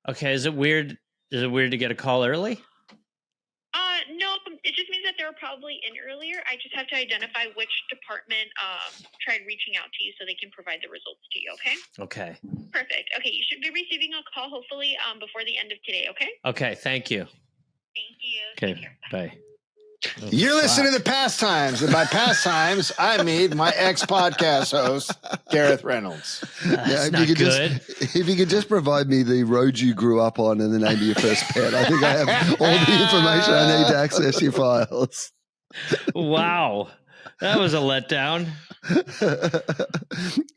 Okay, is it weird? Is it weird to get a call early? No, it just means that they were probably in earlier. I just have to identify which department tried reaching out to you so they can provide the results to you, okay? Okay. Perfect. Okay, you should be receiving a call hopefully before the end of today, okay? Okay, thank you. Thank you. Okay, Take care. bye. Oh, You're listening to the Pastimes, and by Pastimes, I mean my ex-podcast host, Gareth Reynolds. That's not good. If you could just provide me the road you grew up on and the name of your first pet, I think I have all the information I need to access your files. Wow, that was a letdown.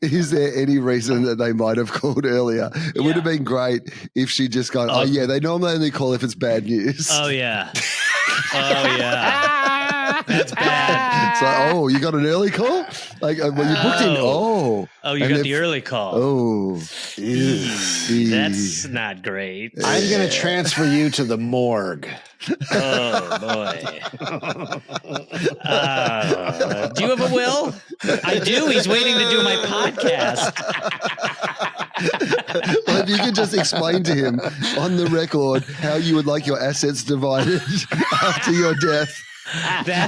Is there any reason that they might have called earlier? It would have been great if she'd just gone, oh yeah, they normally only call if it's bad news. Oh, yeah. Oh, yeah. That's bad. It's like, oh, you got an early call? Like, well, you booked in. Oh, you got the early call. Oh, that's not great. I'm going to transfer you to the morgue. Oh, boy. Do you have a will? I do. He's waiting to do my podcast. Well, if you could just explain to him on the record how you would like your assets divided after your death.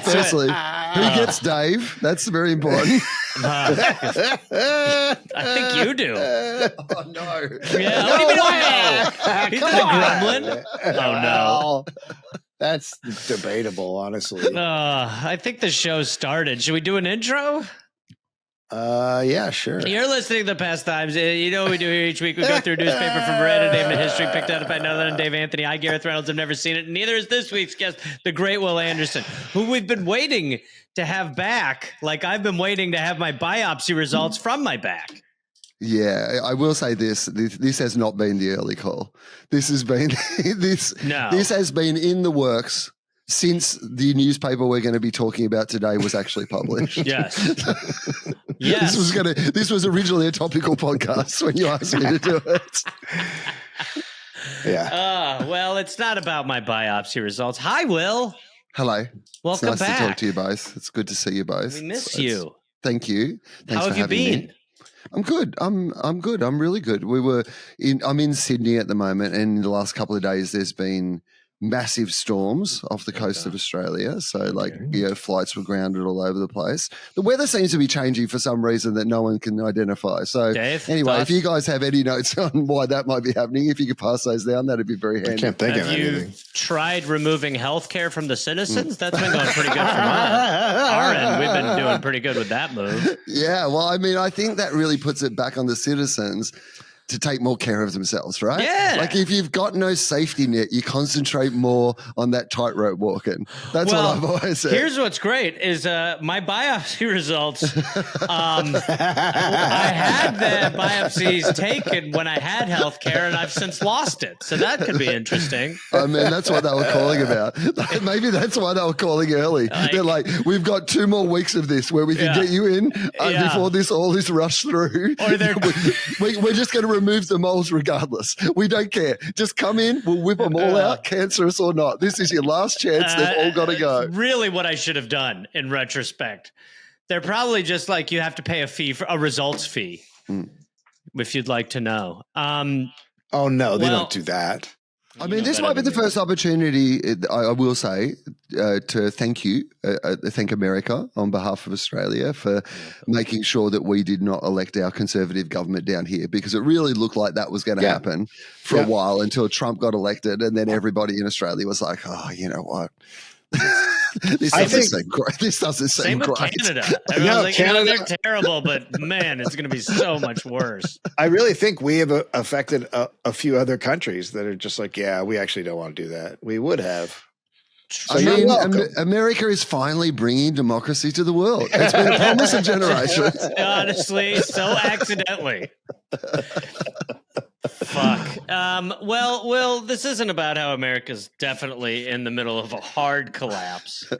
Firstly, who gets Dave? That's very important. I think you do. Oh, no. Yeah, what do you mean, oh, no? He's not a gremlin. Oh, no. That's debatable, honestly. I think the show started. Should we do an intro? Yeah, sure. You're listening to the Pastimes. You know what we do here each week? We go through a newspaper from Red and history picked out by none other than Dave Anthony. I, Gareth Reynolds, have never seen it. And neither is this week's guest, the great Wil Anderson, who we've been waiting to have back. Like I've been waiting to have my biopsy results from my back. Yeah, I will say this has not been the early call. This has been this has been in the works since the newspaper we're going to be talking about today was actually published. Yes. Yes. This was originally a topical podcast when you asked me to do it. Yeah. Well, it's not about my biopsy results. Hi, Will. Hello. Welcome it's nice back. to talk to you both. It's good to see you both. We miss you. Thank you. Thanks How for have you having been? me. I'm good. I'm good. I'm really good. I'm in Sydney at the moment, and in the last couple of days there's been massive storms off the coast of Australia. So flights were grounded all over the place. The weather seems to be changing for some reason that no one can identify. So Dave, anyway, thoughts? if you guys have any notes on why that might be happening, if you could pass those down, that'd be very handy. I can't think of anything. Have you tried removing health care from the citizens? That's been going pretty good from our end. We've been doing pretty good with that move. Yeah, well, I mean, I think that really puts it back on the citizens to take more care of themselves, right? Yeah. Like if you've got no safety net, you concentrate more on that tightrope walking. That's what I've always said. Here's what's great is my biopsy results. I had the biopsies taken when I had health care, and I've since lost it. So that could be interesting. I mean, that's what they were calling about. Maybe that's why they were calling early. They're like, we've got 2 more weeks of this where we can get you in before all this rush through. Or we're just going to remove the moles regardless. We don't care. Just come in. We'll whip them all out, cancerous or not. This is your last chance. They've all got to go. Really what I should have done in retrospect. They're probably just like you have to pay a fee for a results fee if you'd like to know. Oh, no, they don't do that. I mean, this might be the first opportunity, I will say, to thank America on behalf of Australia for making sure that we did not elect our conservative government down here, because it really looked like that was going to happen for a while until Trump got elected, and then everybody in Australia was like, oh, you know what? This doesn't seem great. This doesn't seem great. Same with Canada. Everyone's like, Canada, they're terrible, but man, it's going to be so much worse. I really think we have affected a few other countries that are just like, yeah, we actually don't want to do that. We would have. So I mean, America is finally bringing democracy to the world. It's been a promise of generations. Honestly, so accidentally. Fuck. Well, this isn't about how America's definitely in the middle of a hard collapse. You're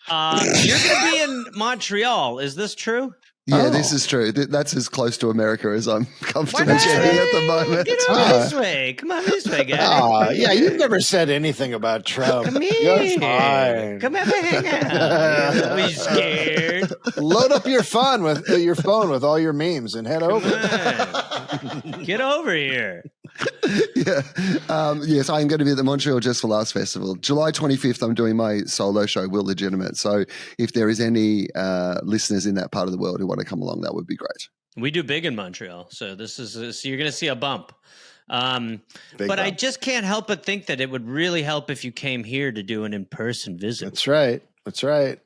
going to be in Montreal. Is this true? Yeah, this is true. That's as close to America as I'm comfortable getting at the moment. Get over this way. Come on this way, guys. Yeah, you've never said anything about Trump. Come here. You're fine. Come here, hang out. Don't be scared. Load up your phone with all your memes and head over. Get over here. Yeah. Yes, I'm going to be at the Montreal Just for Laughs Festival. July 25th, I'm doing my solo show, Will Legitimate. So if there is any listeners in that part of the world who want to come along, that would be great. We do big in Montreal, so so you're going to see a bump. But bump. I just can't help but think that it would really help if you came here to do an in-person visit. That's right. That's right.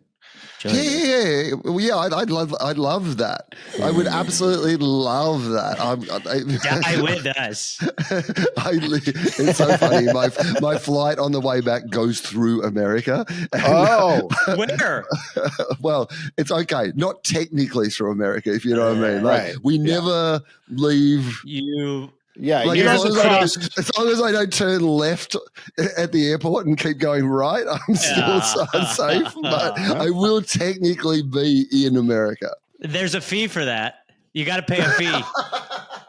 Yeah. I'd love that. I would absolutely love that. Die with us. It's so funny. My flight on the way back goes through America. Where? Well, it's okay. Not technically through America, if you know what I mean. Like, right. we never leave. Yeah, like as long as I don't turn left at the airport and keep going right, I'm still safe. But I will technically be in America. There's a fee for that. You got to pay a fee.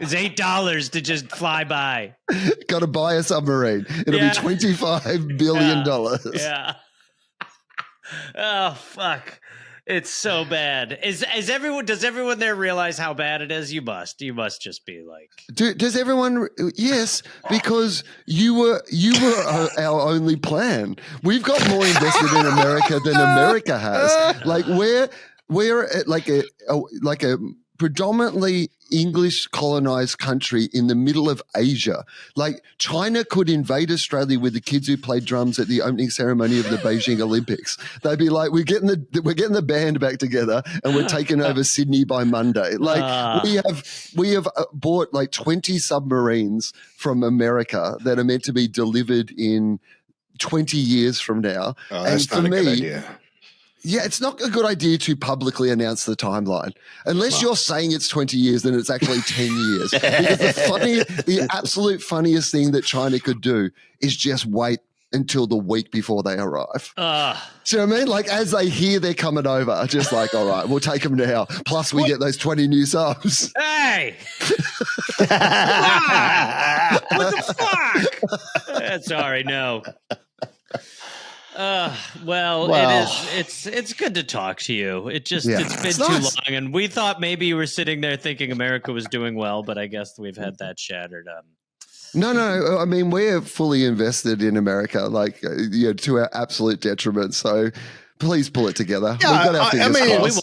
It's $8 to just fly by. Got to buy a submarine. It'll be $25 billion. Yeah. Oh, fuck. It's so bad. Does everyone there realize how bad it is? You must just be like, does everyone? Yes, because you were our only plan. We've got more invested in America than America has. Like we're like a predominantly English colonized country in the middle of Asia. Like China could invade Australia with the kids who played drums at the opening ceremony of the Beijing Olympics. They'd be like, we're getting the band back together and we're taking over Sydney by Monday. Like we have bought like 20 submarines from America that are meant to be delivered in 20 years from now. Oh, that's and not a good idea. Yeah, it's not a good idea to publicly announce the timeline. Unless you're saying it's 20 years, then it's actually 10 years. Because the absolute funniest thing that China could do is just wait until the week before they arrive. Do you know what I mean? Like as they hear they're coming over, just like, all right, we'll take them now. Plus we get those 20 new subs. Hey! What the fuck? Sorry, no. Well, it's good to talk to you. It's been too long, and we thought maybe you were sitting there thinking America was doing well, but I guess we've had that shattered. No. I mean, we're fully invested in America, like to our absolute detriment. So please pull it together. Yeah,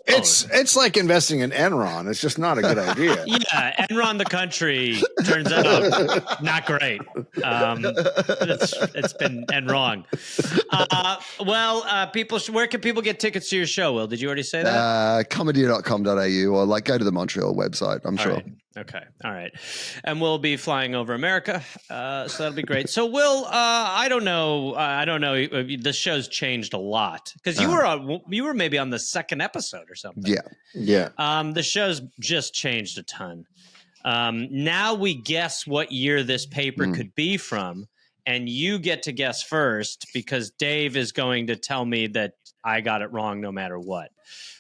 it's like investing in Enron. It's just not a good idea. Yeah, Enron, the country, turns out not great. It's been Enron. People, where can people get tickets to your show, Will? Did you already say that? Comedy.com.au or like go to the Montreal website, I'm sure. Right. Okay. All right. And we'll be flying over America. So that'll be great. So Will, I don't know. The show's changed a lot because you were maybe on the second episode or something. Yeah. The show's just changed a ton. Now we guess what year this paper could be from, and you get to guess first because Dave is going to tell me that I got it wrong no matter what.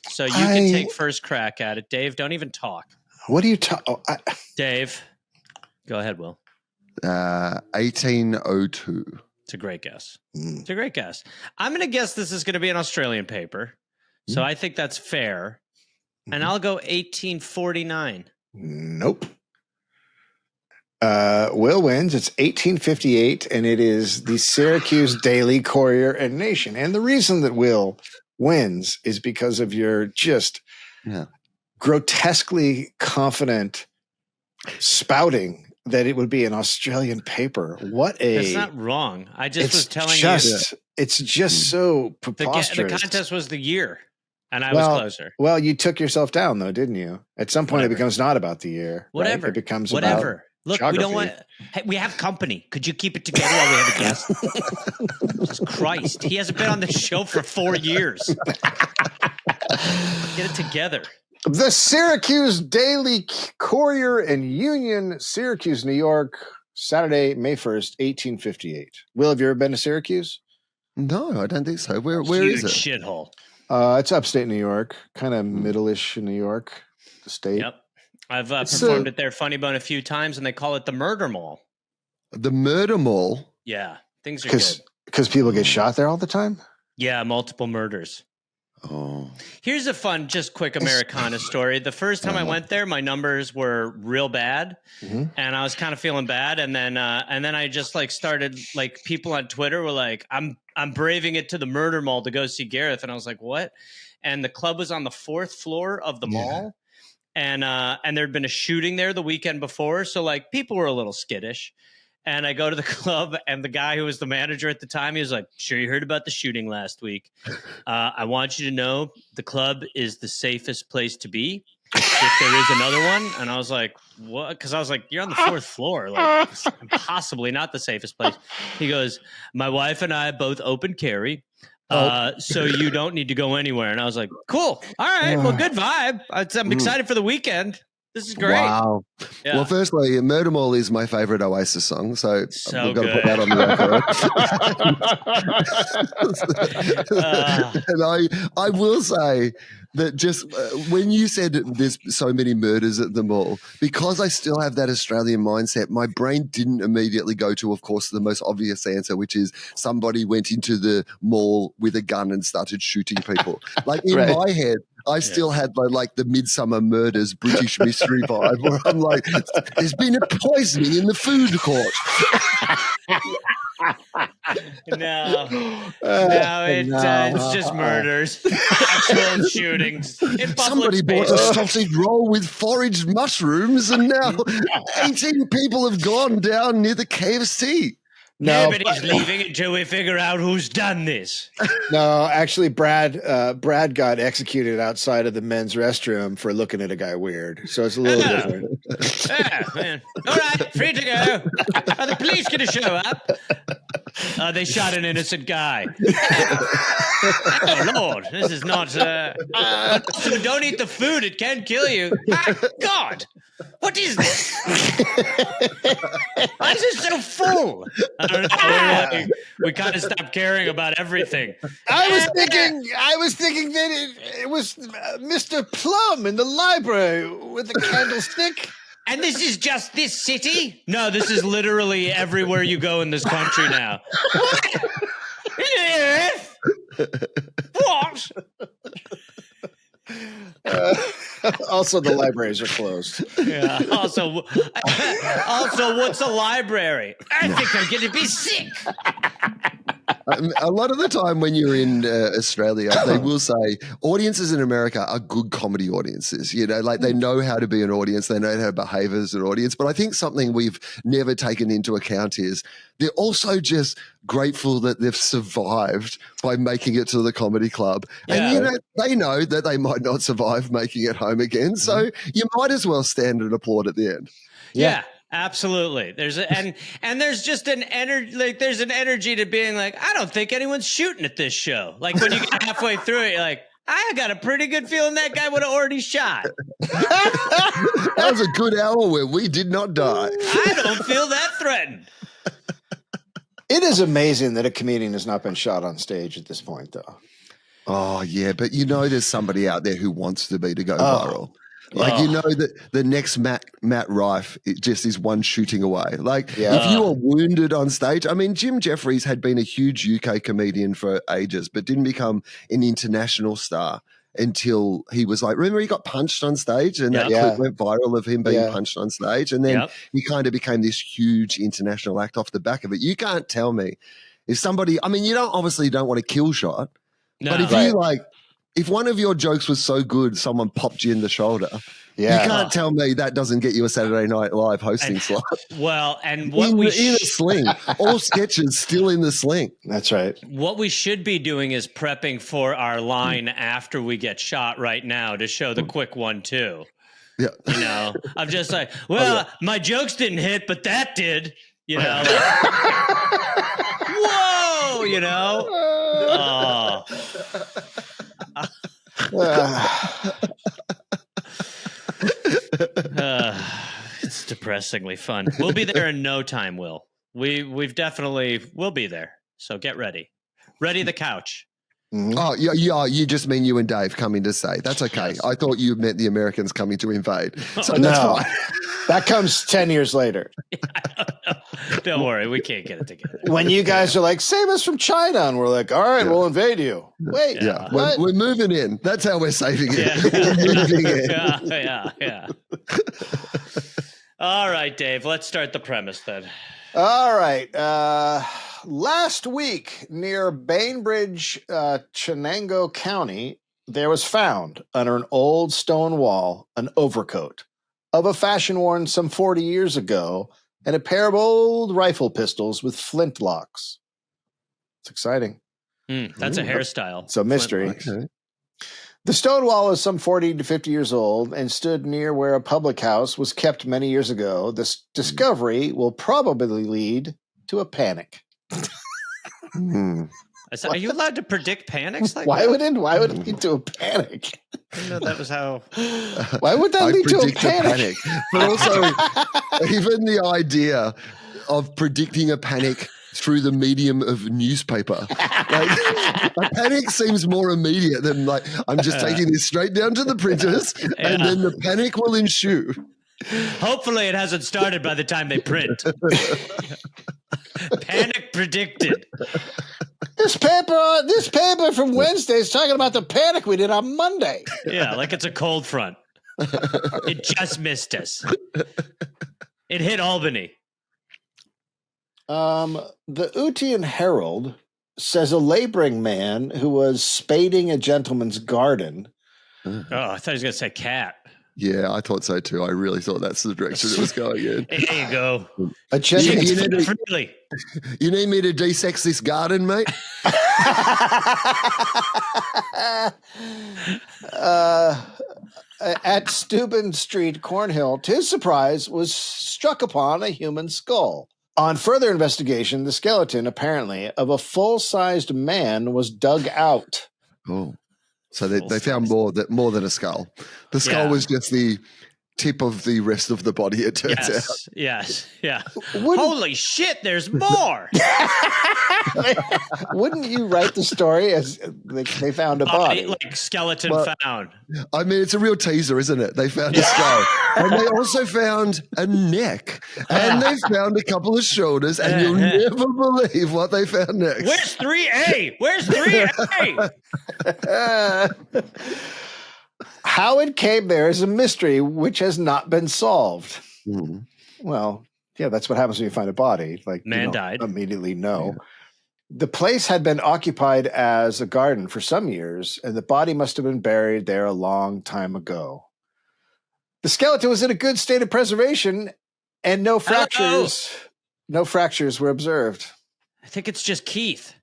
So you can take first crack at it. Dave, don't even talk. What are you talking? Dave, go ahead, Will. 1802. It's a great guess. It's a great guess. I'm going to guess this is going to be an Australian paper. So I think that's fair. And I'll go 1849. Nope. Will wins. It's 1858, and it is the Syracuse Daily Courier and Nation. And the reason that Will wins is because of your just grotesquely confident spouting that it would be an Australian paper. That's not wrong. I just was telling you. It's just so preposterous. The contest was the year, and I was closer. Well, you took yourself down, though, didn't you? At some point, it becomes not about the year. Whatever. Right? It becomes whatever. About Look, geography. We don't want. Hey, we have company. Could you keep it together while we have a guest? Jesus Christ, he hasn't been on the show for 4 years. Get it together. The Syracuse Daily Courier and Union, Syracuse, New York, Saturday, May 1st, 1858. Will, have you ever been to Syracuse? No, I don't think so. Where is it? Shithole. It's upstate New York, kind of middle-ish in New York, the state. Yep. I've performed at their Funny Bone a few times, and they call it the Murder Mall. The Murder Mall? Yeah, things are good. Because people get shot there all the time? Yeah, multiple murders. Oh, Here's a fun, just quick Americana story. The first time I went there, my numbers were real bad, and I was kind of feeling bad. And then I just like started like people on Twitter were like, "I'm braving it to the Murder Mall to go see Gareth," and I was like, "What?" And the club was on the 4th floor of the mall, and there'd been a shooting there the weekend before, so like people were a little skittish. And I go to the club, and the guy who was the manager at the time, he was like, "Sure, you heard about the shooting last week. I want you to know the club is the safest place to be if there is another one." And I was like, "What?" Because I was like, "You're on the 4th floor. Like, it's possibly not the safest place." He goes, "My wife and I both open carry. So you don't need to go anywhere." And I was like, "Cool. All right. Well, good vibe. I'm excited for the weekend. This is great." wow. Yeah. Well, firstly, Murder Mall is my favorite Oasis song, so we've got to good. put that on the record. And I will say that just when you said there's so many murders at the mall, because I still have that Australian mindset, my brain didn't immediately go to, of course, the most obvious answer, which is somebody went into the mall with a gun and started shooting people. Like in my head, I still had like the Midsummer Murders British mystery vibe, where I'm like, there's been a poisoning in the food court. No, it's just murders, actual shootings. Somebody bought a sausage roll with foraged mushrooms, and now 18 people have gone down near the KFC. No, Nobody's leaving until we figure out who's done this. No, actually, Brad got executed outside of the men's restroom for looking at a guy weird. So it's a little different. Yeah, man. All right, free to go. Are the police going to show up? They shot an innocent guy. Oh, Lord, this is not... don't eat the food. It can kill you. Ah, God, what is this? Why is it so full? I don't know. We kind of stopped caring about everything. I was thinking that it was Mr. Plum in the library with a candlestick. And this is just this city? No, this is literally everywhere you go in this country now. What? Yes. What? Also, the libraries are closed. Yeah. Also, what's a library? I think I'm going to be sick. A lot of the time when you're in Australia, they will say audiences in America are good comedy audiences. You know, like they know how to be an audience. They know how to behave as an audience. But I think something we've never taken into account is they're also just grateful that they've survived by making it to the comedy club. Yeah. And, you know, they know that they might not survive making it home again. So you might as well stand and applaud at the end. Yeah. Absolutely. There's there's just an energy, like there's an energy to being like, I don't think anyone's shooting at this show. Like when you get halfway through it, you're like, I got a pretty good feeling that guy would have already shot. That was a good hour where we did not die. I don't feel that threatened. It is amazing that a comedian has not been shot on stage at this point, though. Oh, yeah. But you know there's somebody out there who wants to go viral. Like, you know that the next Matt Rife just is one shooting away. Like, if you are wounded on stage, I mean, Jim Jeffries had been a huge UK comedian for ages, but didn't become an international star until he was like, remember he got punched on stage and that clip went viral of him being punched on stage. And then he kind of became this huge international act off the back of it. You can't tell me if somebody, I mean, you don't want a kill shot, but if you if one of your jokes was so good, someone popped you in the shoulder. Yeah. You can't tell me that doesn't get you a Saturday Night Live hosting slot. Well, and what in a sling, all sketches still in the sling. That's right. What we should be doing is prepping for our line after we get shot right now to show the quick 1-2. Yeah, you know, I'm just like, well, my jokes didn't hit, but that did. You know, like, whoa, you know. Oh. It's depressingly fun. We'll be there in no time, Will. We'll be there. So get ready. Ready the couch. Mhm. Oh, yeah, you just mean you and Dave coming to say. That's okay. Yes. I thought you meant the Americans coming to invade. So No. that's fine. That comes 10 years later. Don't worry, we can't get it together. When you guys are like, save us from China. And we're like, all right, Yeah. we'll invade you. Wait, Yeah. what? We're moving in. That's how we're saving it. Yeah. We're moving in. Yeah. All right, Dave, let's start the premise then. All right. Last week near Bainbridge, Chenango County, there was found under an old stone wall an overcoat of a fashion worn some 40 years ago and a pair of old rifle pistols with flintlocks. It's exciting. That's a hairstyle. It's a mystery. Okay. The stone wall is some 40 to 50 years old and stood near where a public house was kept many years ago. This discovery will probably lead to a panic. Hmm. Are you allowed to predict panics like Why that? would it lead to a panic? I didn't know that was how. Why would that lead to a predict panic? But also, even the idea of predicting a panic through the medium of newspaper. Like, a panic seems more immediate than like, I'm just taking this straight down to the printers and then the panic will ensue. Hopefully, it hasn't started by the time they print. Panic predicted. This paper from Wednesday is talking about the panic we did on Monday. Yeah, like it's a cold front. It just missed us. It hit Albany. The Utian Herald says a laboring man who was spading a gentleman's garden. Oh, I thought he was going to say cat. Yeah, I thought so too. I really thought that's the direction it was going in. There you go. A gentleman's Freely. You need me to de-sex this garden, mate? At Steuben Street, Cornhill, to his surprise, was struck upon a human skull. On further investigation, the skeleton, apparently, of a full-sized man was dug out. Oh, so they found more than a skull. The skull was just the tip of the rest of the body, it turns out. Yes. Wouldn't- Holy shit, there's more. Wouldn't you write the story as they found a body? Like skeleton found. I mean, it's a real teaser, isn't it? They found a skull. And they also found a neck. And they found a couple of shoulders. And you'll never believe what they found next. Where's 3A? Where's 3A? How it came there is a mystery which has not been solved. Mm. Well, yeah, that's what happens when you find a body. Like, Man you don't died. immediately know. The place had been occupied as a garden for some years, and the body must have been buried there a long time ago. The skeleton was in a good state of preservation, and no fractures were observed. I think it's just Keith.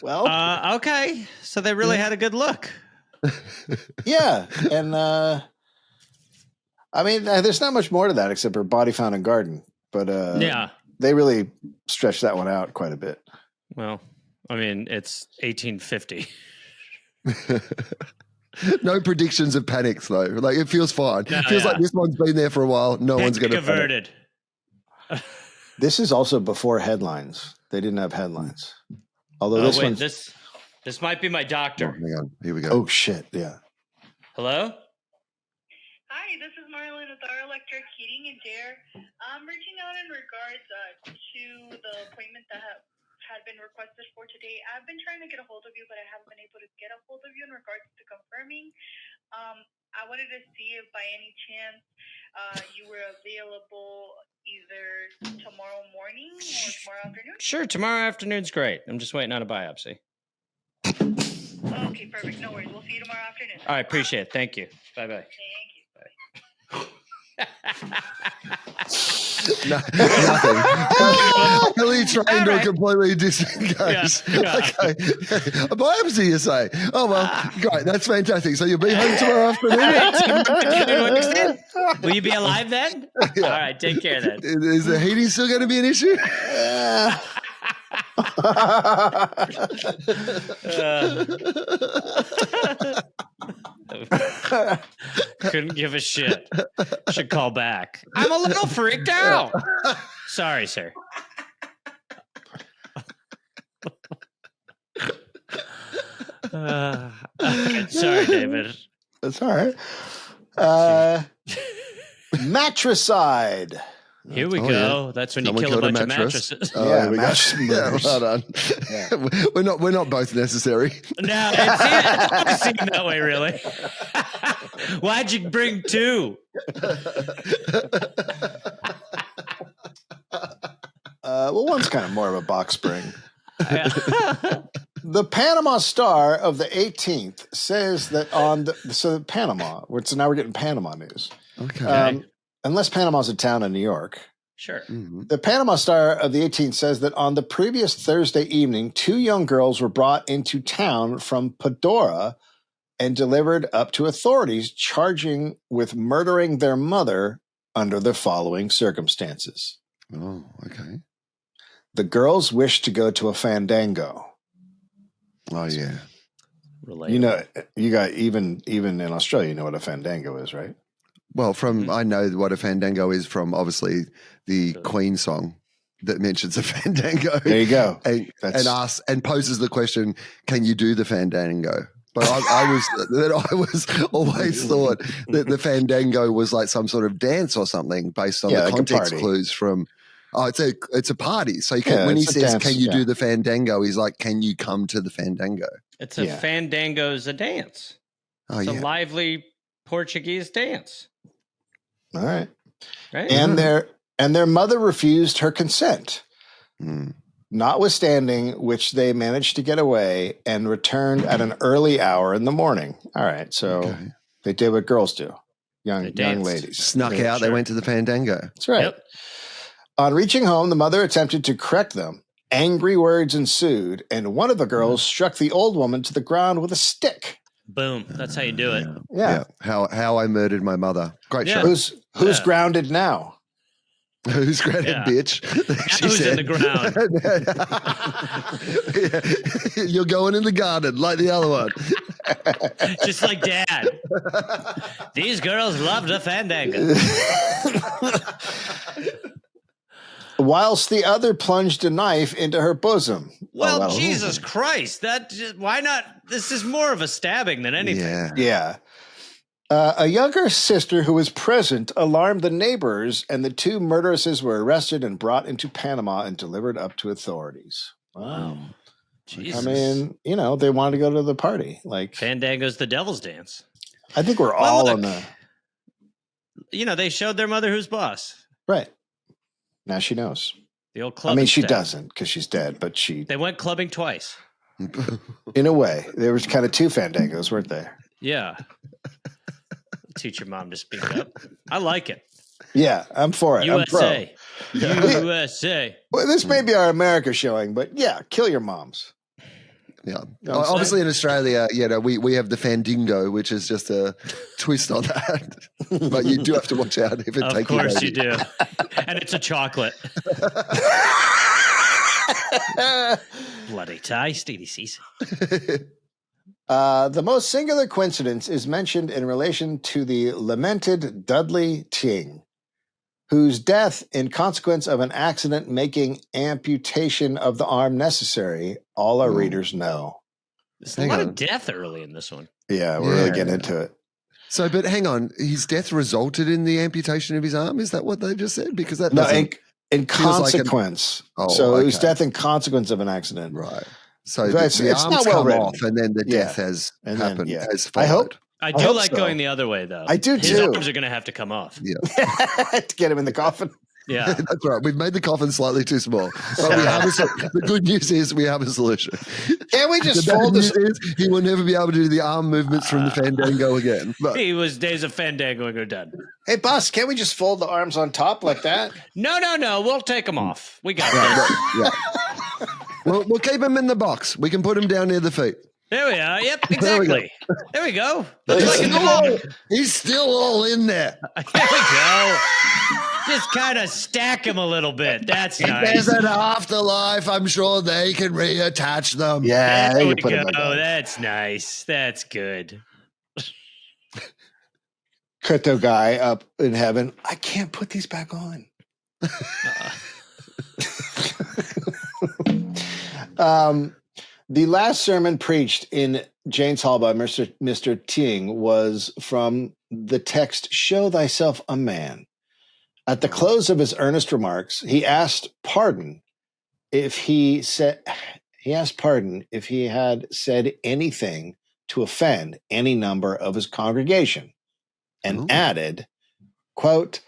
Well, Okay. So they really had a good look. yeah, and I mean, there's not much more to that except for body found in garden. But they really stretched that one out quite a bit. Well, I mean, it's 1850. No predictions of panics, though. Like, it feels fine. No, It feels yeah. like this one's been there for a while. No one's going to Averted. This is also before headlines. They didn't have headlines. Although this one's... This might be my doctor. Hang on. Here we go. Oh, shit, yeah. Hello? Hi, this is Marlon with our Electric Heating and Air. I'm reaching out in regards to the appointment that had been requested for today. I've been trying to get a hold of you, but I haven't been able to get a hold of you in regards to confirming. I wanted to see if by any chance you were available either tomorrow morning or tomorrow afternoon. Sure, tomorrow afternoon's great. I'm just waiting on a biopsy. Okay, perfect. No worries. We'll see you tomorrow afternoon. All right, appreciate it. Thank you. Bye-bye. Nothing. Completely trained or completely disengaged. Yeah. Okay. A biopsy, you say? Oh, well, great. That's fantastic. So you'll be home tomorrow afternoon? Will you be alive then? Yeah. All right, take care then. Is the heating still going to be an issue? Couldn't give a shit. Should call back. I'm a little freaked out. Sorry, sir. Okay, sorry, David. That's all right. Matricide. Here we Oh, go. That's when Someone you kill a killed bunch of mattress. mattresses. Oh, Yeah, there we go. mattress Yeah, murders. well done. Yeah. We're not both necessary. No, it's always seemed that way, really. Why'd you bring two? Well, one's kind of more of a box spring. The Panama Star of the 18th says that Panama, so now we're getting Panama news. Okay. Unless Panama's a town in New York. Sure. Mhm. The Panama Star of the 18th says that on the previous Thursday evening, 2 young girls were brought into town from Padora and delivered up to authorities, charging with murdering their mother under the following circumstances. Oh, okay. The girls wished to go to a fandango. Oh, yeah. Relatable. You know, you got even in Australia, you know what a fandango is, right? Well, I know what a fandango is from obviously the Queen song that mentions a fandango. There you go. And poses the question, can you do the fandango? But I was always thought that the fandango was like some sort of dance or something based on the like a context party. clues from. Oh, it's a party. So Yeah, when he it's a says, dance, "Can you yeah. do the fandango?" He's like, "Can you come to the fandango?" It's a fandango's a dance. Oh, It's a yeah. lively Portuguese dance, All right. right? And their mother refused her consent, Mm. notwithstanding which they managed to get away and returned at an early hour in the morning. All right. So Okay. they did what girls do. Young danced. ladies. Snuck Yeah, out. They sure. went to the fandango. That's right. Yep. On reaching home, the mother attempted to correct them. Angry words ensued, and one of the girls struck the old woman to the ground with a stick. Boom. That's how you do it. Yeah. How I murdered my mother. Great Yeah. show. Who's grounded now? Who's grounded, Yeah. bitch? She Who's in said. the ground? Yeah. You're going in the garden like the other one. Just like Dad. These girls love the fandango. Whilst the other plunged a knife into her bosom. Well, Jesus Christ. Why not? This is more of a stabbing than anything. Yeah. Yeah. A younger sister who was present alarmed the neighbors, and the 2 murderesses were arrested and brought into Panama and delivered up to authorities. Wow. Jesus. I mean, they wanted to go to the party. Like, Fandango's the devil's dance. I think we're Well, all look. on the They showed their mother who's boss. right. Now she knows. The old club. I mean, she doesn't because she's dead, but They went clubbing twice. in a way, there was kind of 2 fandangos, weren't there? Yeah. Teach your mom to speak up. I like it. Yeah, I'm for it. USA. I'm pro. USA. Well, this may be our America showing, but yeah, kill your moms. Yeah. know what I'm Obviously in Australia, we have the Fandango, which is just a twist on that. But you do have to watch out if it takes Of course you do. And it's a chocolate. Bloody tasty, this is. The most singular coincidence is mentioned in relation to the lamented Dudley Ting, whose death in consequence of an accident making amputation of the arm necessary. All our readers know. There's a lot of death early in this one. Yeah, we're really getting into it. So, but hang on, his death resulted in the amputation of his arm? Is that what they just said? Because that No, doesn't... in feels like consequence. Oh, so it was okay. death in consequence of an accident. Right. So It's the not arms well come written. off and then the death has And then, happened. yeah. Has I hope. I I do hope like so. going the other way, though. I do, His too. arms are going to have to come off. Yeah. To get him in the coffin. Yeah. That's right. We've made the coffin slightly too small. But we have the good news is we have a solution. Can't we The just bad fold news this? is he will never be able to do the arm movements from the Fandango again. But Days of fandangoing are done. Hey, boss, can't we just fold the arms on top like that? No. We'll take them off. We got yeah, this. we'll keep him in the box. We can put him down near the feet. There we are. Yep, There we go. exactly. There we go. He's Looks like still a- all- He's still all in there. There we go. Just kind of stack him a little bit. That's nice. There's an afterlife. I'm sure they can reattach them. Yeah, There you we can put it go. like that. That's nice. That's good. Crypto guy up in heaven. I can't put these back on. The last sermon preached in Jane's Hall by Mr. Ting was from the text, "Show thyself a man." At the close of his earnest remarks, he asked pardon if he had said anything to offend any number of his congregation, and added, quote,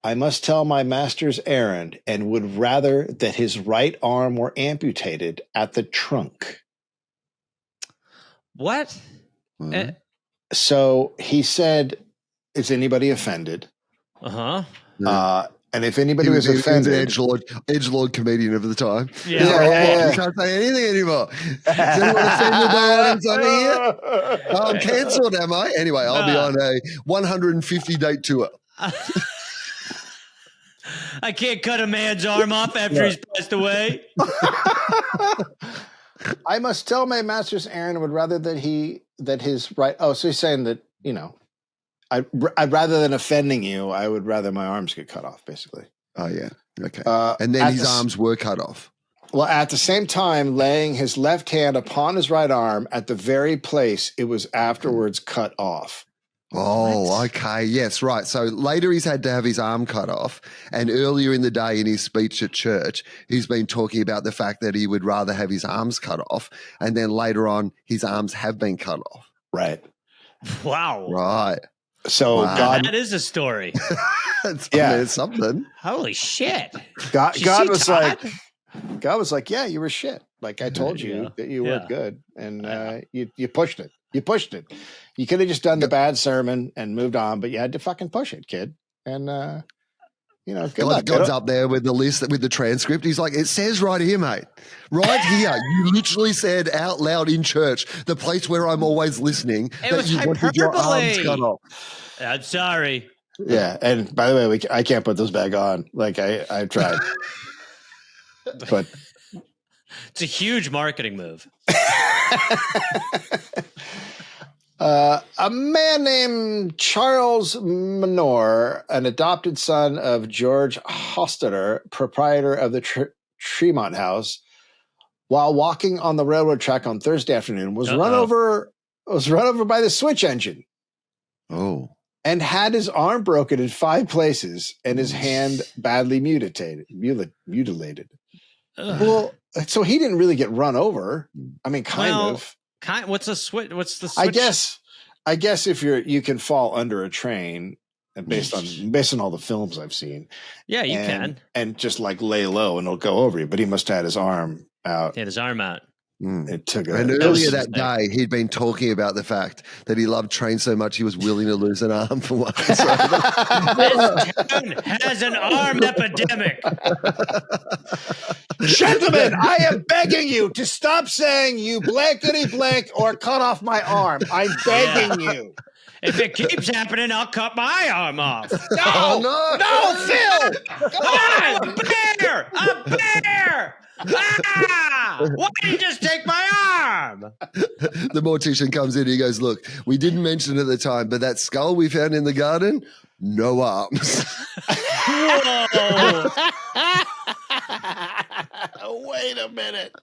"I must tell my master's errand and would rather that his right arm were amputated at the trunk." What? So he said, "Is anybody offended?" And if anybody was offended, he was an edgelord comedian of the time. Yeah. You can't say anything anymore. Is anyone offended by what I'm saying here? I'm cancelled, am I? Anyway, I'll be on a 150-date tour. I can't cut a man's arm off after he's passed away. I must tell my master's errand and would rather that his right. Oh, so he's saying that, I'd rather than offending you, I would rather my arms get cut off, basically. Oh, yeah. Okay. And then his arms were cut off. Well, at the same time, laying his left hand upon his right arm at the very place it was afterwards cut off. Oh, okay. Yes, right. So later he's had to have his arm cut off. And earlier in the day in his speech at church, he's been talking about the fact that he would rather have his arms cut off. And then later on, his arms have been cut off. Right. Wow. Right. So God, that is a story. It's something. Holy shit. God was like, yeah, you were shit. Like I told you that you weren't good. And you pushed it. You pushed it. You could have just done the bad sermon and moved on, but you had to fucking push it, kid. And good luck. God's up there with the list, with the transcript. He's like, it says right here, mate. Right here. You literally said out loud in church, the place where I'm always listening, that you wanted your arms cut off. I'm sorry. Yeah. And by the way, I can't put those back on. Like I tried. But it's a huge marketing move. A man named Charles Manor, an adopted son of George Hostetter, proprietor of the Tremont House, while walking on the railroad track on Thursday afternoon, was run over by the switch engine. Oh. And had his arm broken in 5 places and his hand badly mutilated. Well, so he didn't really get run over. I mean, kind of. What's the switch? What's the switch? I guess if you can fall under a train, and based on all the films I've seen. Yeah, you can. And just like lay low and it'll go over you. But he must have had his arm out. He had his arm out. It took and earlier that day, he'd been talking about the fact that he loved trains so much he was willing to lose an arm for one. This town has an arm epidemic. Gentlemen, I am begging you to stop saying you blankety blank or cut off my arm. I'm begging you. If it keeps happening, I'll cut my arm off. No, Phil! Come on, bear! A bear! Ah! Why did you just take my arm? The mortician comes in. He goes, "Look, we didn't mention it at the time, but that skull we found in the garden, no arms." Whoa! Wait a minute.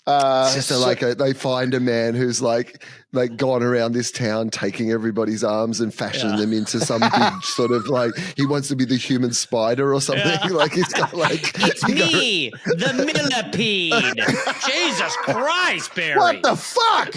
It's just they find a man who's like gone around this town taking everybody's arms and fashioning them into some big sort of he wants to be the human spider or something. Yeah. Like he's got it's me, the millipede. Jesus Christ, Barry! What the fuck?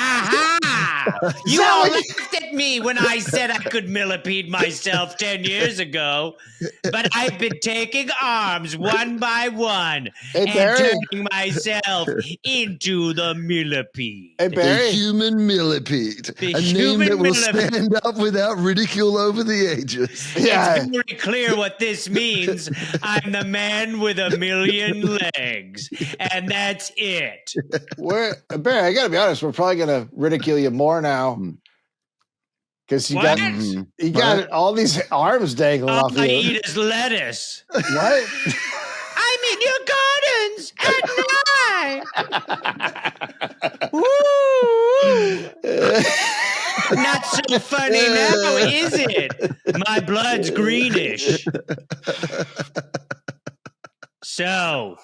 Aha! You all laughed at me when I said I could millipede myself 10 years ago, but I've been taking arms one by one and turning myself into the millipede. Hey, Barry. The human millipede. A name that will stand up without ridicule over the ages. Yeah. It's very clear what this means. I'm the man with a million legs, and that's it. Barry, I gotta be honest, we're probably gonna ridicule you more now because you got all these arms dangling off All I you. eat is lettuce. What? I'm in your gardens at night. Woo! Not so funny now, is it? My blood's greenish. So,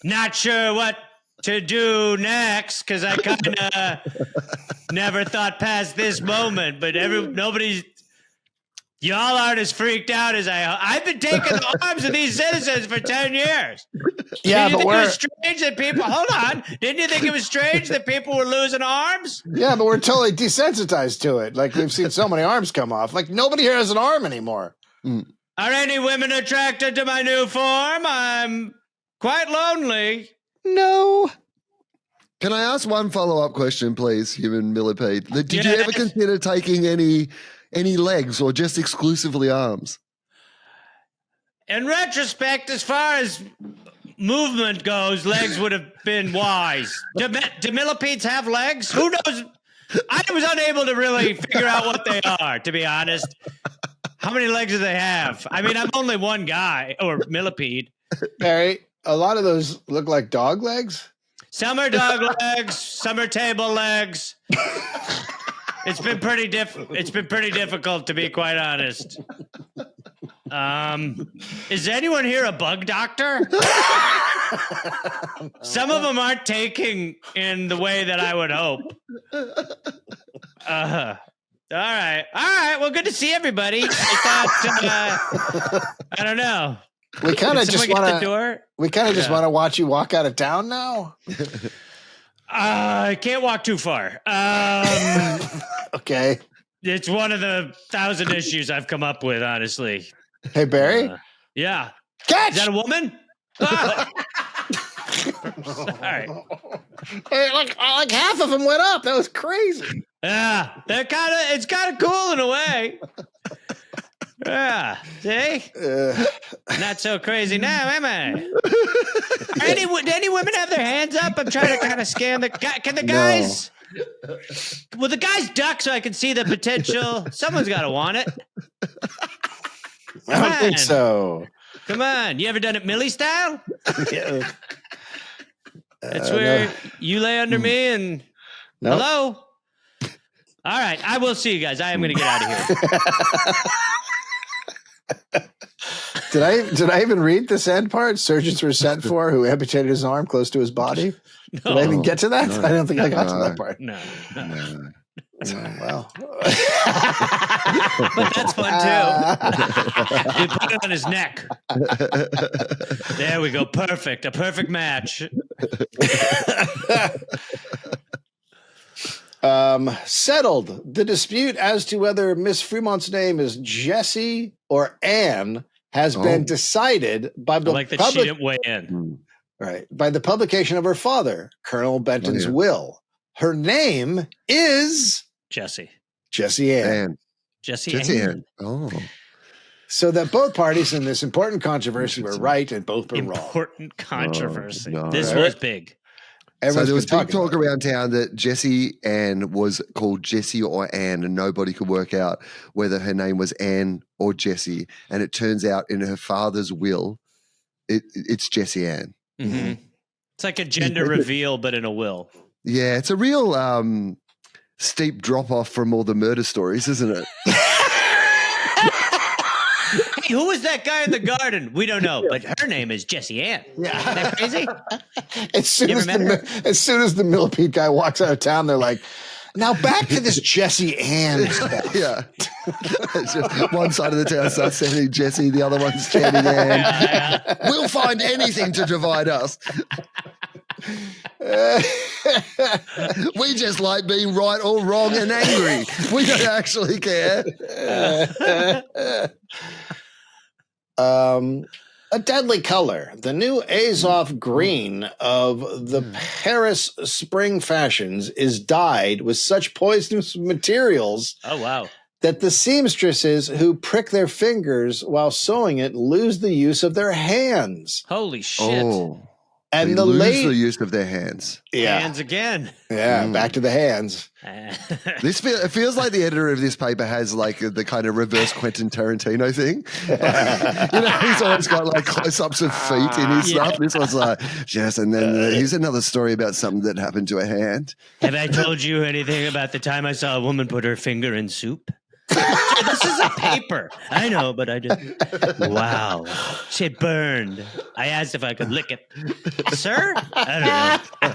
Not sure what to do next because I kind of never thought past this moment. But y'all aren't as freaked out as I've been taking the arms of these citizens for 10 years. Yeah, Didn't you but think it was strange that people? Hold on. Didn't you think it was strange that people were losing arms? Yeah, but we're totally desensitized to it. Like we've seen so many arms come off. Like nobody here has an arm anymore. Are any women attracted to my new form? I'm quite lonely. No. Can I ask one follow-up question, please, human millipede? Did you Yes. ever consider taking any legs or just exclusively arms? In retrospect, as far as movement goes, legs would have been wise. Do millipedes have legs? Who knows? I was unable to really figure out what they are, to be honest. How many legs do they have? I mean, I'm only one guy, or millipede. Barry, a lot of those look like dog legs. Some are dog legs, some are table legs. It's been pretty difficult, to be quite honest. Is anyone here a bug doctor? Some of them aren't taking in the way that I would hope. All right. Well, good to see everybody. I thought, I don't know. We kind of Did just someone get the want to. door? We kind of just want to watch you walk out of town now. I can't walk too far. Okay. It's one of the 1,000 issues I've come up with, honestly. Hey, Barry. Yeah. Catch! Is that a woman? Oh. Sorry. Hey, like half of them went up. That was crazy. Yeah, it's kind of cool in a way. Yeah, see? Not so crazy now, am I? Do any women have their hands up? I'm trying to kind of scan the guy. Can the guys? Will the guys duck so I can see the potential? Someone's got to want it. I don't think so. Come on. You ever done it Millie style? Yeah. That's where you lay under me and Nope. hello? All right. I will see you guys. I am going to get out of here. Did I even read this end part? Surgeons were sent for who amputated his arm close to his body. Did I even get to that? No. I don't think I got to that part. No. Well, But that's fun too. We put it on his neck. There we go. Perfect. A perfect match. settled. The dispute as to whether Miss Fremont's name is Jessie or Anne has been decided by the I like that she didn't weigh in. Right, by the publication of her father, Colonel Benton's will. Her name is Jessie Ann. Jessie Ann. Oh. So that both parties in this important controversy were right and both were wrong. Important controversy. Oh, no. This was big. Everyone's So there was been big talking talk about it. around town that Jessie Ann was called Jessie or Ann, and nobody could work out whether her name was Ann or Jessie. And it turns out in her father's will, it's Jessie Ann. Mm-hmm. It's like a gender reveal, but in a will. Yeah, it's a real steep drop off from all the murder stories, isn't it? Hey, who was that guy in the garden? We don't know, but her name is Jessie Ann. Yeah. Isn't that crazy? As soon as the millipede guy walks out of town, they're like, now back to this Jessie Ann stuff. Yeah. It's just one side of the town starts sending Jessie, the other one's chanting Ann. We'll find anything to divide us. We just like being right or wrong and angry. We don't actually care. A deadly color. The new Azov green of the Paris spring fashions is dyed with such poisonous materials Oh, wow. that the seamstresses who prick their fingers while sewing it lose the use of their hands. Holy shit. Oh. And They the lose the use of their hands. Hands again. Back to the hands. It feels like the editor of this paper has like the kind of reverse Quentin Tarantino thing. He's always got like close-ups of feet in his stuff. This one's like, yes, and then here's another story about something that happened to a hand. Have I told you anything about the time I saw a woman put her finger in soup? This is a paper. I know, but I just. Wow. She burned. I asked if I could lick it. Sir? I don't know.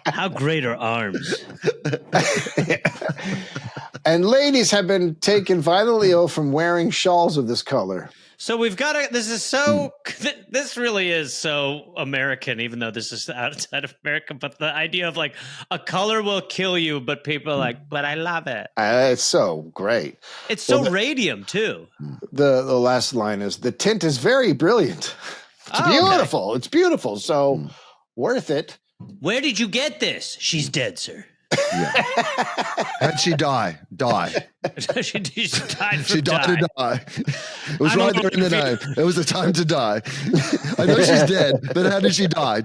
How great are arms? And ladies have been taken violently ill from wearing shawls of this color. So we've got to. This is so. This really is so American, even though this is outside of America. But the idea of like a color will kill you, but people are like, but I love it. It's so great. It's so radium too. The last line is, the tint is very brilliant. It's beautiful. Okay. It's beautiful. So worth it. Where did you get this? She's dead, sir. Yeah. How'd she die? she died from She died to die. It was right there in the name. It was the time to die. I know she's dead, but how did she die?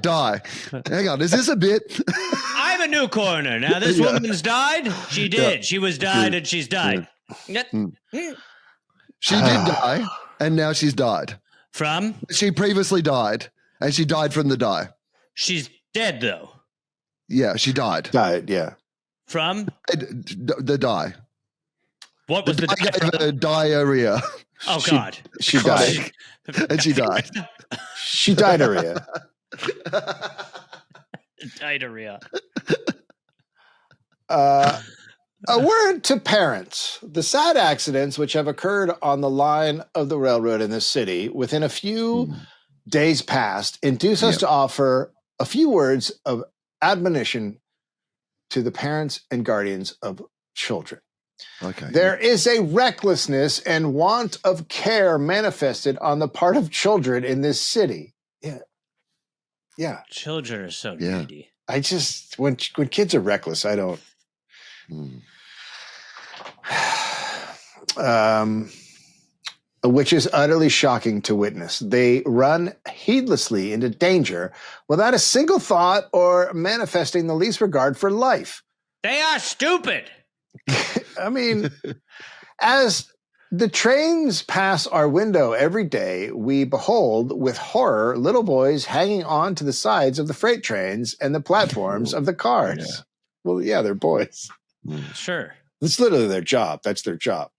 Hang on, is this a bit? I'm a new coroner. Now, this woman's died. She did. Yeah. She was died and she's died. She did die, and now she's died. From? She previously died, and she died from the die. She's dead, though. Yeah, she died. Died, yeah. From? The die. What was the die? Gave her diarrhea. Oh, God. She died. And she died. She diarrhea. Diarrhea. A word to parents. The sad accidents which have occurred on the line of the railroad in this city within a few days past induce us to offer a few words of admonition to the parents and guardians of children. Okay. There is a recklessness and want of care manifested on the part of children in this city. Yeah. Children are so needy. I just, when kids are reckless, I don't. Which is utterly shocking to witness. They run heedlessly into danger without a single thought or manifesting the least regard for life. They are stupid. I mean, as the trains pass our window every day, we behold with horror little boys hanging on to the sides of the freight trains and the platforms of the cars. Yeah. Well, yeah, they're boys. Sure. It's literally their job. That's their job.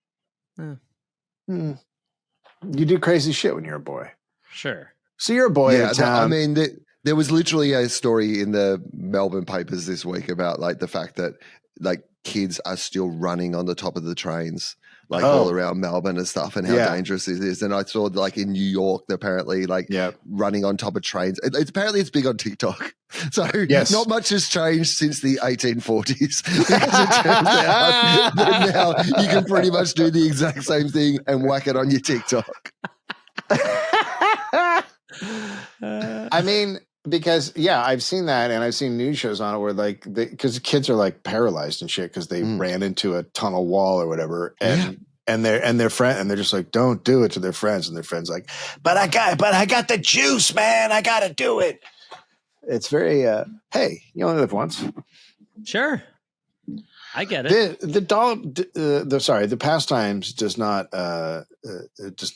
You do crazy shit when you're a boy. Sure. So you're a boy in town. I mean, there was literally a story in the Melbourne papers this week about like the fact that like kids are still running on the top of the trains, like all around Melbourne and stuff, and how dangerous it is. And I saw like in New York, they're apparently like running on top of trains. Apparently it's big on TikTok. So not much has changed since the 1840s. Because it turns out that now you can pretty much do the exact same thing and whack it on your TikTok. I mean, because I've seen that, and I've seen news shows on it where like because kids are like paralyzed and shit because they ran into a tunnel wall or whatever, and their friend, and they're just like, don't do it to their friends, and their friends like, but I got the juice, man, I gotta do it. It's very hey, you only live once. Sure, I get it. The Pastimes does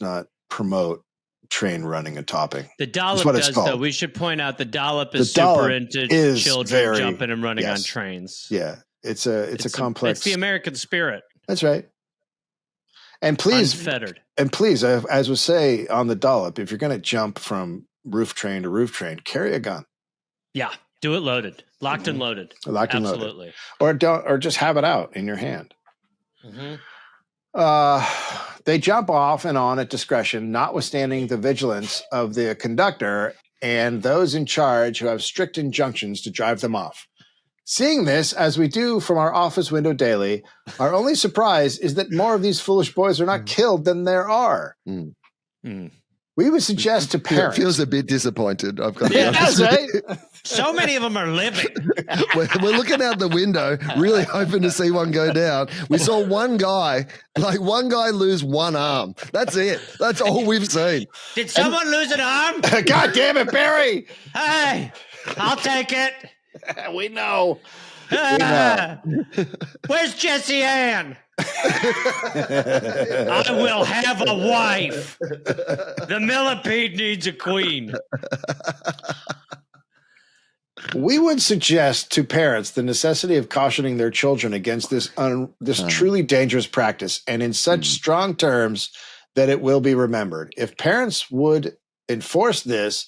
not promote train running and topping. The Dollop does, though. We should point out the Dollop is super into children jumping and running on trains. Yeah, it's a complex. It's the American spirit. That's right. And please, unfettered. And please, as we say on the Dollop, if you're going to jump from roof train to roof train, carry a gun. Yeah, do it loaded, locked and loaded. Locked and loaded. Absolutely. Or just have it out in your hand. They jump off and on at discretion, notwithstanding the vigilance of the conductor and those in charge who have strict injunctions to drive them off. Seeing this, as we do from our office window daily, our only surprise is that more of these foolish boys are not killed than there are. We would suggest to parents. It feels a bit disappointed. I've got to be honest. Right? So many of them are living. We're looking out the window, really hoping to see one go down. We saw one guy lose one arm. That's it. That's all we've seen. Did someone lose an arm? God damn it, Barry! Hey, I'll take it. We know. Where's Jessie Ann? I will have a wife. The millipede needs a queen. We would suggest to parents the necessity of cautioning their children against this truly dangerous practice, and in such strong terms that it will be remembered. If parents would enforce this,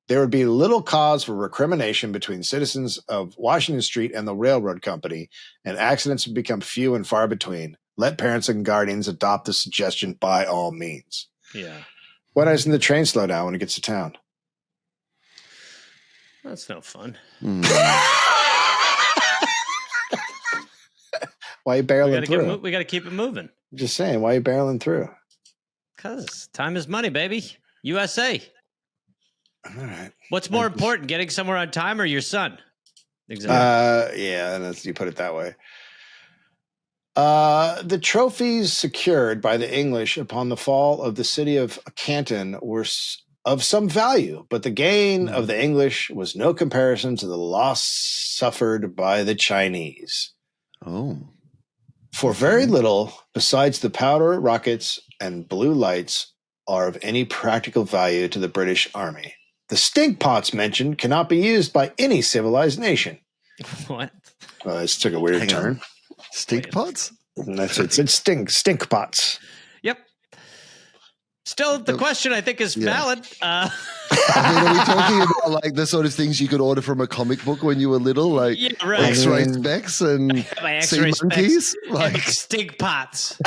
there would be little cause for recrimination between citizens of Washington Street and the railroad company, and accidents would become few and far between. Let parents and guardians adopt the suggestion by all means. Yeah. Why doesn't the train slow down when it gets to town? That's no fun. Why are you barreling through? We got to keep it moving. I'm just saying, why are you barreling through? Because time is money, baby. USA. All right. What's more important, getting somewhere on time or your son? Exactly. Yeah, you put it that way. The trophies secured by the English upon the fall of the city of Canton were of some value, but the gain of the English was no comparison to the loss suffered by the Chinese. Oh. For very little, besides the powder, rockets, and blue lights, are of any practical value to the British Army. The stink pots mentioned cannot be used by any civilized nation. What? This took a weird turn. Stink pots? And that's it. It's stink pots. Yep. Still, the question I think is valid. I mean, are we talking about like the sort of things you could order from a comic book when you were little, like X-ray specs and sea monkeys, like stink pots?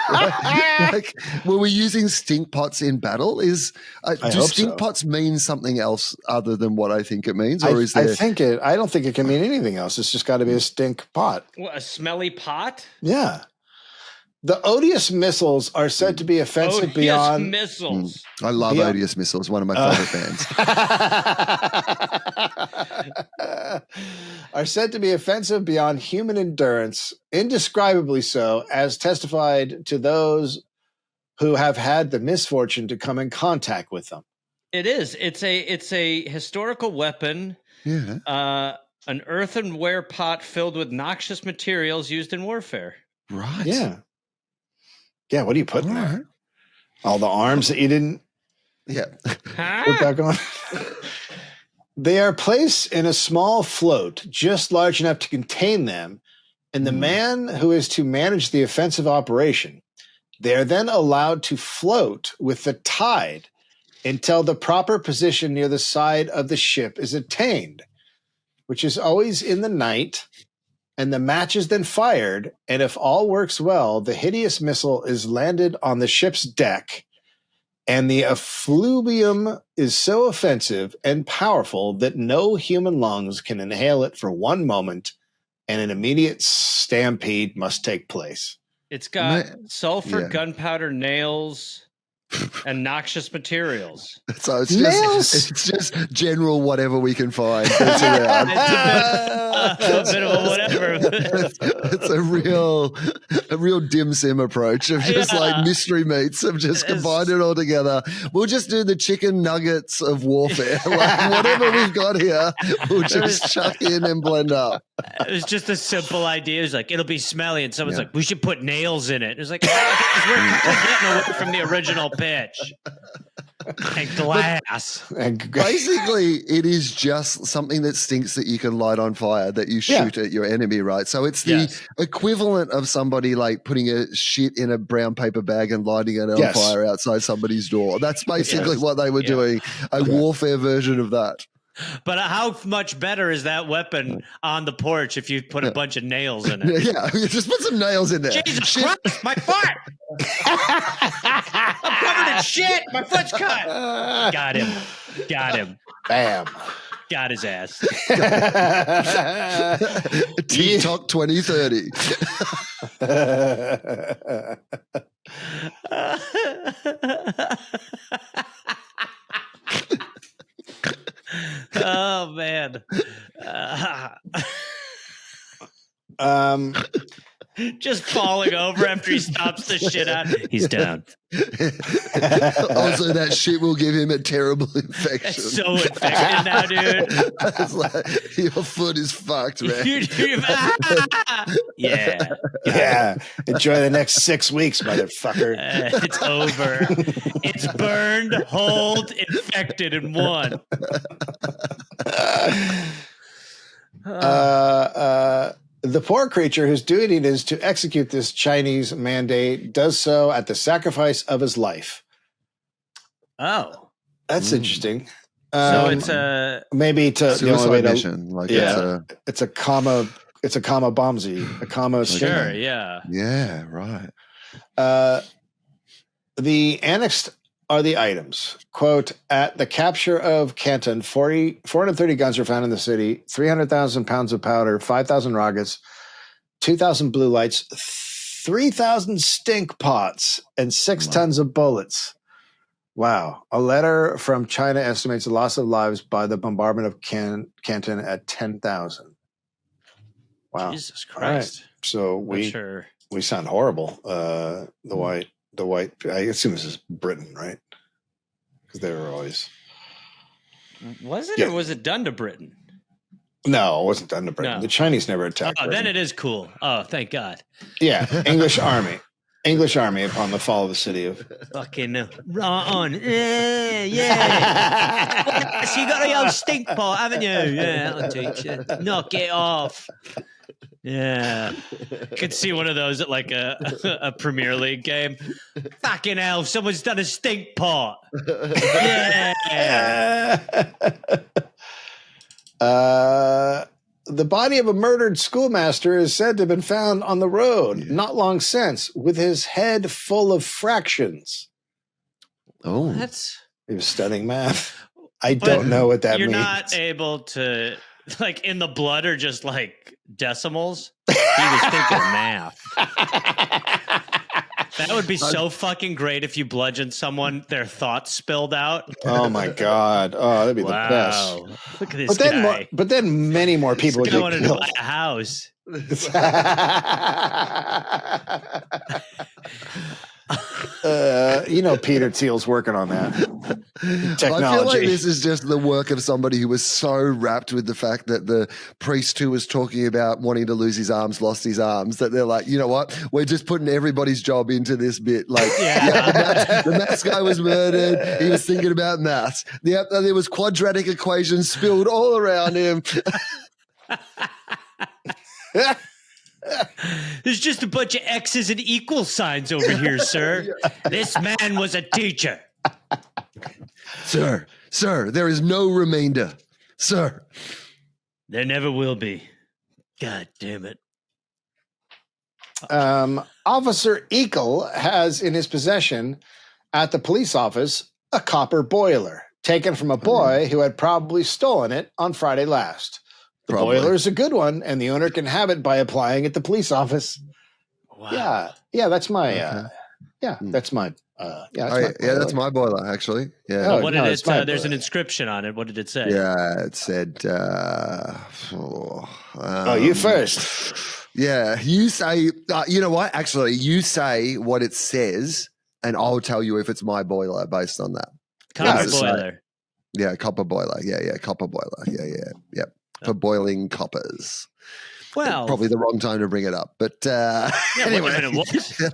Like, were we using stink pots in battle? Do stink pots mean something else other than what I think it means, or is there? I don't think it can mean anything else. It's just got to be a stink pot. What, a smelly pot? Yeah. The odious missiles are said to be offensive beyond missiles. I love odious missiles. One of my favorite bands. Are said to be offensive beyond human endurance, indescribably so, as testified to those who have had the misfortune to come in contact with them. It is. It's a historical weapon. Yeah. An earthenware pot filled with noxious materials used in warfare. Right. Yeah. Yeah, what do you put in there? All the arms that you didn't put back on? They are placed in a small float just large enough to contain them, and the man who is to manage the offensive operation, they are then allowed to float with the tide until the proper position near the side of the ship is attained, which is always in the night. And the match is then fired, and if all works well, the hideous missile is landed on the ship's deck, and the effluvium is so offensive and powerful that no human lungs can inhale it for one moment, and an immediate stampede must take place. It's got sulfur, gunpowder, nails, and noxious materials. So it's just general whatever we can find. It's a bit of a whatever. It's a real dim sim approach of just like mystery meats of just combined it all together. We'll just do the chicken nuggets of warfare. Like whatever we've got here, we'll just chuck in and blend up. It was just a simple idea. It was like, it'll be smelly. And someone's like, we should put nails in it. It was like, we're getting away from the original pitch. And glass. Basically, it is just something that stinks that you can light on fire that you shoot at your enemy, right? So it's the equivalent of somebody like putting a shit in a brown paper bag and lighting it on fire outside somebody's door. That's basically what they were doing, a warfare version of that. But how much better is that weapon on the porch if you put a bunch of nails in it? Yeah, just put some nails in there. Jesus Christ, my foot! I'm covered in shit. My foot's cut. Got him. Bam. Got his ass. TikTok 2030. Oh man. Just falling over after he stops the shit out. He's down. Also, that shit will give him a terrible infection. It's so infected now, dude. It's like, your foot is fucked, man. Yeah. Enjoy the next 6 weeks, motherfucker. It's over. It's burned, hold, infected in one. The poor creature whose duty it is to execute this Chinese mandate does so at the sacrifice of his life. Oh. That's interesting. So it's a maybe to the only way suicide to mission. Like it's a comma bombsy, a comma. sure, stinger. yeah, right. The annexed are the items. Quote, at the capture of Canton, 430 guns were found in the city, 300,000 pounds of powder, 5,000 rockets, 2,000 blue lights, 3,000 stink pots, and 6 tons of bullets. Wow. A letter from China estimates the loss of lives by the bombardment of Canton at 10,000. Wow. Jesus Christ. Right. So we sound horrible. The white, I assume this is Britain, right? Because they were always. Was it or was it done to Britain? No, it wasn't done to Britain. No. The Chinese never attacked Oh, Britain. then it is cool. Oh, thank God. Yeah, English army. English army upon the fall of the city of. Fucking right on. Yeah. So you got the old stink pot, haven't you? Yeah, that'll teach you. Knock it off. Yeah. Could see one of those at like a Premier League game. Fucking hell, someone's done a stink pot. Yeah. The body of a murdered schoolmaster is said to have been found on the road not long since with his head full of fractions. Oh. He was studying math. I don't know what that means. You're not able to, like, in the blood or just like decimals. He was thinking of math. That would be so fucking great if you bludgeoned someone, their thoughts spilled out. Oh my God. Oh, that'd be the best. Look at this guy. But then many more people would I get wanted killed. to buy a house. Peter Thiel's working on that. Technology. I feel like this is just the work of somebody who was so wrapped with the fact that the priest who was talking about wanting to lose his arms lost his arms, that they're like, you know what? We're just putting everybody's job into this bit. Like, the maths guy was murdered. He was thinking about maths. There was quadratic equations spilled all around him. There's just a bunch of X's and equal signs over here, sir. This man was a teacher. Sir, there is no remainder. Sir. There never will be. God damn it. Officer Eagle has in his possession at the police office a copper boiler taken from a boy who had probably stolen it on Friday last. The boiler is a good one, and the owner can have it by applying at the police office. Wow. Yeah, that's my. That's my. That's my boiler, actually. Yeah. Oh, what did it say? There's an inscription on it. What did it say? Yeah, it said. You first. Yeah, you say. You know what? Actually, you say what it says, and I'll tell you if it's my boiler based on that. Copper boiler. Yeah, copper boiler. Yeah, copper boiler. Yeah. For boiling coppers. Well, probably the wrong time to bring it up, but anyway.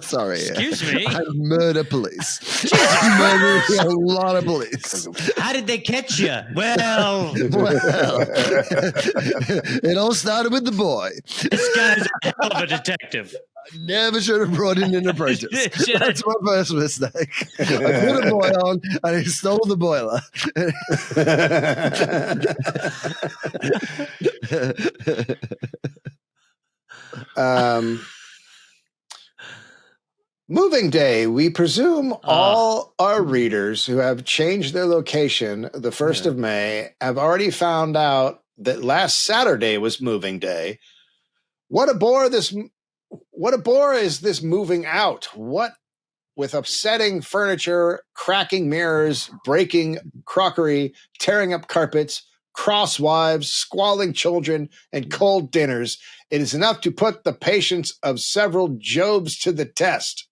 Sorry. Excuse me. Murder police. Murdering a lot of police. How did they catch you? Well, it all started with the boy. This guy's a hell of a detective. Never should have brought in an apprentice. That's my first mistake. I put a boy on and he stole the boiler. Moving day. We presume all our readers who have changed their location the 1st of May have already found out that last Saturday was moving day. What a bore is this moving out? What with upsetting furniture, cracking mirrors, breaking crockery, tearing up carpets, cross wives, squalling children, and cold dinners, it is enough to put the patience of several Jobs to the test.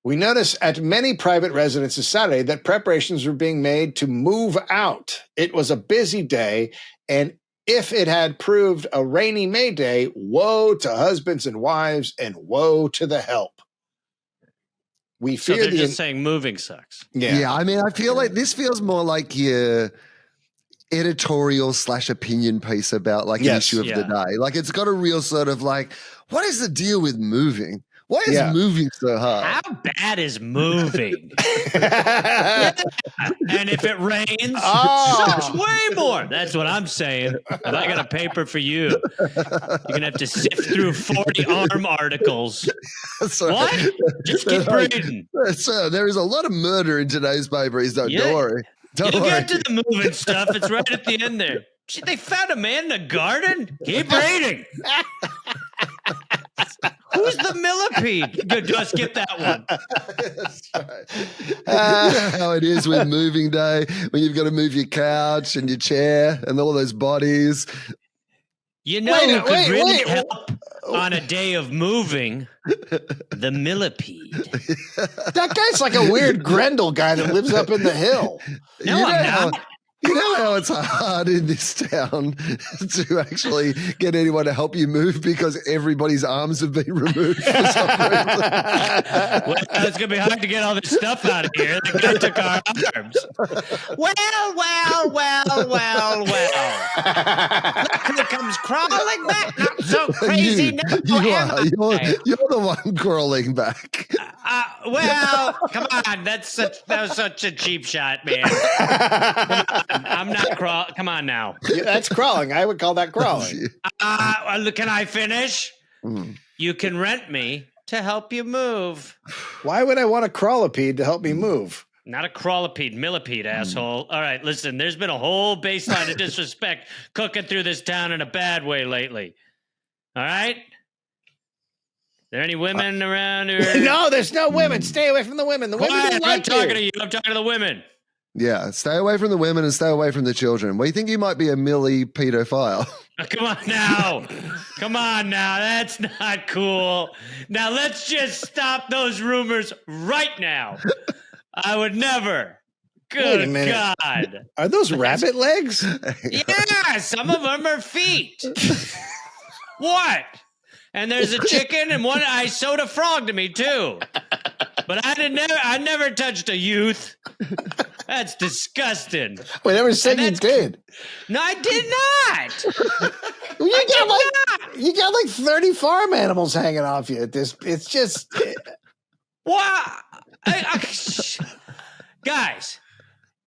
We notice at many private residences Saturday that preparations were being made to move out. It was a busy day, and if it had proved a rainy May day, woe to husbands and wives, and woe to the help. We fear so they're just saying moving sucks. Yeah, I mean, I feel like this feels more like editorial / opinion piece about like an Yes, issue of the day. Like it's got a real sort of like, what is the deal with moving? Why is moving so hard? How bad is moving? Yeah. And if it rains, sucks way more. That's what I'm saying. If I got a paper for you, you're going to have to sift through 40 arm articles. What? Just keep reading. So there is a lot of murder in today's paper. Don't worry. Don't worry. Get to the moving stuff. It's right at the end there. Shit, they found a man in a garden? Keep reading. Who's the millipede? Good, do I skip that one? That's right. You know how it is with moving day, when you've got to move your couch and your chair and all those bodies. You know who could really help on a day of moving? The millipede. That guy's like a weird Grendel guy that lives up in the hill. No, I'm not. You know how it's hard in this town to actually get anyone to help you move because everybody's arms have been removed for some reason. Well, it's going to be hard to get all this stuff out of here. The guy took our arms. Well. Look who comes crawling back. Not so crazy now. You're the one crawling back. Well, come on. That was such a cheap shot, man. I'm not crawling. Come on now. Yeah, that's crawling. I would call that crawling. Can I finish? You can rent me to help you move. Why would I want a crawlipede to help me move? Not a crawlipede, millipede, asshole. All right, listen, there's been a whole baseline of disrespect cooking through this town in a bad way lately. All right? There any women around? No, there's no women. Stay away from the women. The women don't like I'm talking to you. I'm talking to the women. Yeah, stay away from the women and stay away from the children. We think you might be a millie pedophile. Come on now. Come on now. That's not cool. Now let's just stop those rumors right now. I would never. Good God. Are those rabbit legs? Yeah, some of them are feet. What? And there's a chicken and one. I sewed a frog to me too. But I never touched a youth. That's disgusting. We never said you did. No, I did not. You got like 30 farm animals hanging off you at this. It's just. Wow. Guys,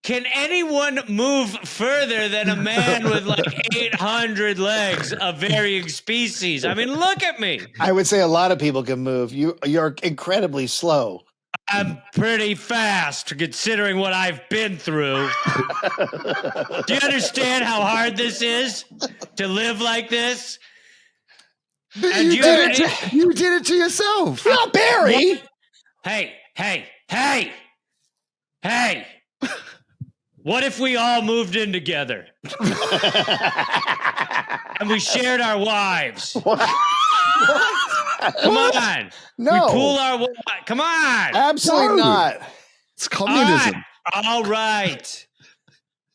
can anyone move further than a man with like 800 legs of varying species? I mean, look at me. I would say a lot of people can move. You're incredibly slow. I'm pretty fast considering what I've been through. Do you understand how hard this is to live like this? And you did it to yourself. Not Barry. Hey. What if we all moved in together? And we shared our wives? What? Come on. No. We pool our... Come on. Absolutely not. It's communism. All right.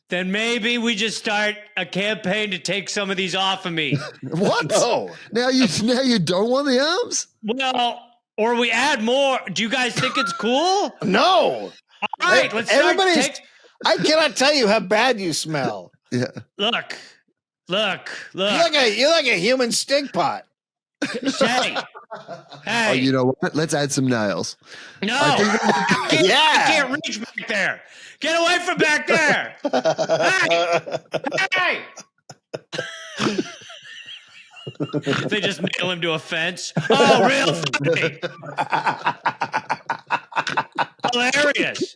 Then maybe we just start a campaign to take some of these off of me. What? No. Now you don't want the arms? Well, or we add more. Do you guys think it's cool? No. All right, let's start. I cannot tell you how bad you smell. Yeah. Look. You're like a human stink pot. Hey. Oh, you know what? Let's add some nails. No. I can't reach back there. Get away from back there. Hey. They just nail him to a fence. Oh, real funny. Hilarious.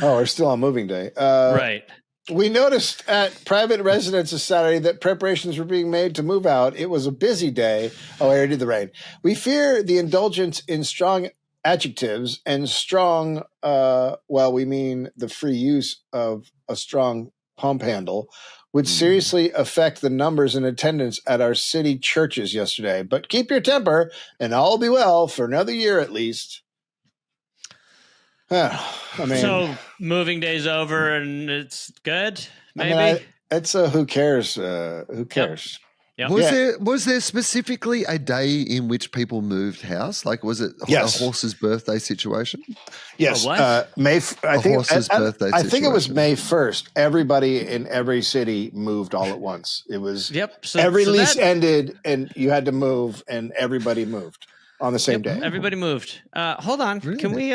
We're still on moving day. Right. We noticed at private residences Saturday that preparations were being made to move out. It was a busy day. Oh, I already did the rain. We fear the indulgence in strong adjectives and strong, we mean the free use of a strong pump handle, would seriously affect the numbers in attendance at our city churches yesterday. But keep your temper and all will be well for another year at least. So moving day's over and it's good. Maybe it's a who cares? Who cares? Yep. Was there specifically a day in which people moved house? Like, was it Yes. a horse's birthday situation? Yes, A what? Horse's birthday I think it was situation. May 1st. Everybody in every city moved all at once. It was Yep. every so lease that- ended, and you had to move, and everybody moved on the same day. Everybody moved. Hold on. Really? Can we?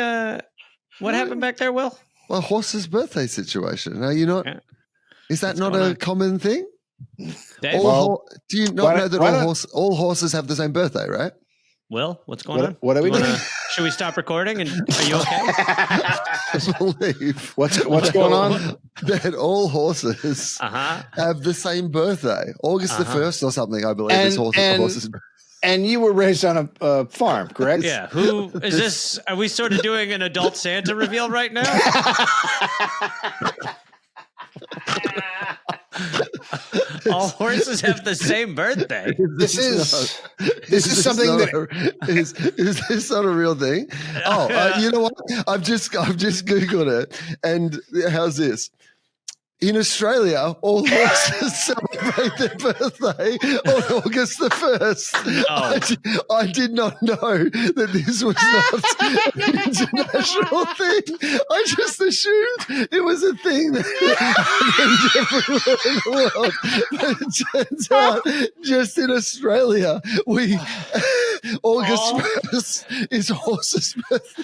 What happened back there, Will? A horse's birthday situation. Are you not? Yeah. Is that What's not going a on? common thing? Dave? Do you not why know don't- that why don't- all horses have the same birthday, right? Will, what's going on? What are we You wanna- doing? Should we stop recording? And are you okay? I believe What's going on? that all horses Uh-huh. have the same birthday. August the 1st or something, I believe, is And- horses' birthday. And you were raised on a farm, correct? Yeah. Who is this? Are we sort of doing an adult Santa reveal right now? All horses have the same birthday. This is something that is this not a real thing? Oh, you know what? I've just googled it, and how's this? In Australia, all horses celebrate their birthday on August the 1st. Oh. I did not know that this was not an international thing. I just assumed it was a thing that happened everywhere in the world. But it turns out, just in Australia, August 1st is horses' birthday.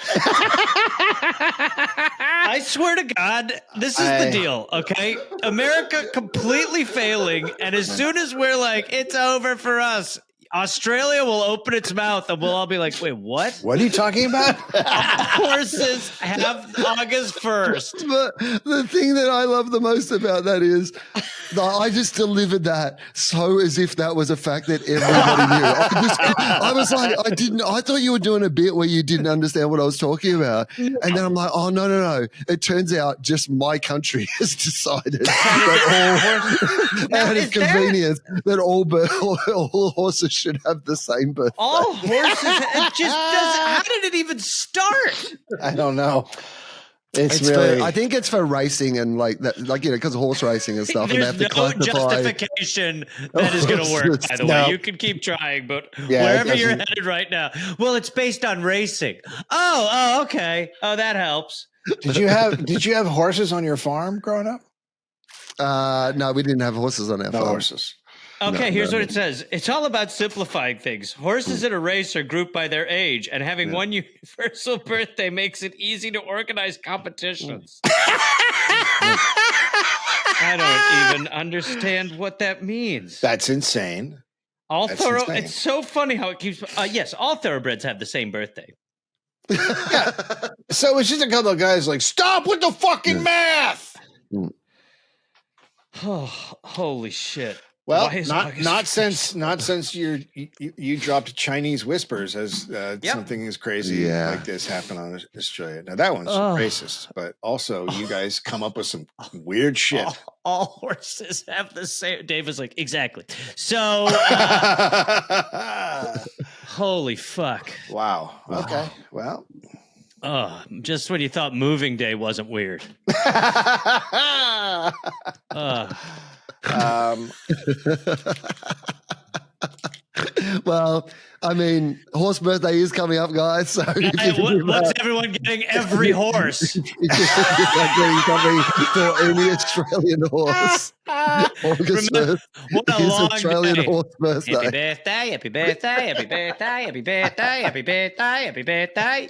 I swear to God, this is the deal, okay? America completely failing, and as soon as we're like, it's over for us, Australia will open its mouth and we'll all be like, wait, what? What are you talking about? Horses have August 1st. But the thing that I love the most about that is that I just delivered that so as if that was a fact that everybody knew. I was like, I thought you were doing a bit where you didn't understand what I was talking about. And then I'm like, oh, no. It turns out just my country has decided that out of convenience that all horses should have the same birthday. All horses, it just doesn't. How did it even start? I don't know. It's really. really. I think it's for racing and because of horse racing and stuff. There's and they have to no classify. justification that is going to work, by the way. No. You can keep trying, but Yeah, it wherever you're doesn't- headed right now, well, it's based on racing. Oh, okay. Oh, that helps. Did you have horses on your farm growing up? No, we didn't have horses on our No farm. horses. Okay, No, here's no, what it says. It's all about simplifying things. Horses in a race are grouped by their age, and having one universal birthday makes it easy to organize competitions. I don't even understand what that means. That's insane. All that's thorough. insane. It's so funny how it keeps. Yes, all thoroughbreds have the same birthday. So it's just a couple of guys like, stop with the fucking math. Oh, holy shit! Well, Why is not August since you dropped Chinese whispers as something as crazy like this happened on Australia. Now that one's racist, but also you guys come up with some weird shit. all horses have the same. Dave was like, exactly. So, holy fuck! Wow. Okay. Well. Just when you thought moving day wasn't weird. Well, I mean, horse birthday is coming up, guys. So What's everyone getting? Every horse. getting something for any Australian horse. August 1st What a is long Australian day. horse birthday. Happy birthday, happy birthday, happy birthday, happy birthday, happy birthday, happy birthday.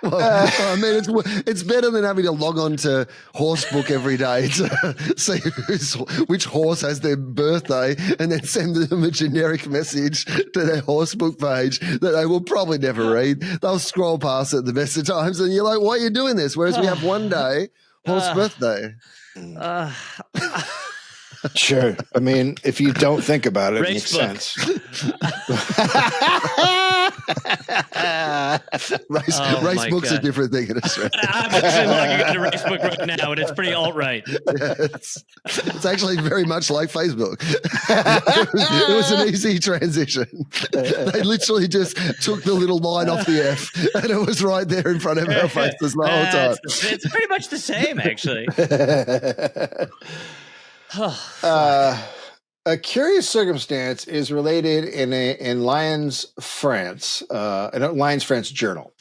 Well, I mean, it's better than having to log on to Horsebook every day to see which horse has their birthday and then send them a generic message to their Horsebook page that they will probably never read. They'll scroll past it the best of times and you're like, why are you doing this? Whereas we have one day, horse birthday. Sure. I mean, if you don't think about it, it makes Racebook. sense. Race my book's a God. different thing in Australia. I'm actually looking at a race book right now, and it's pretty alt-right. It's actually very much like Facebook. It was an easy transition. They literally just took the little line off the F, and it was right there in front of our faces the whole time. It's pretty much the same, actually. A curious circumstance is related in Lyons, France, in a Lyons, France journal.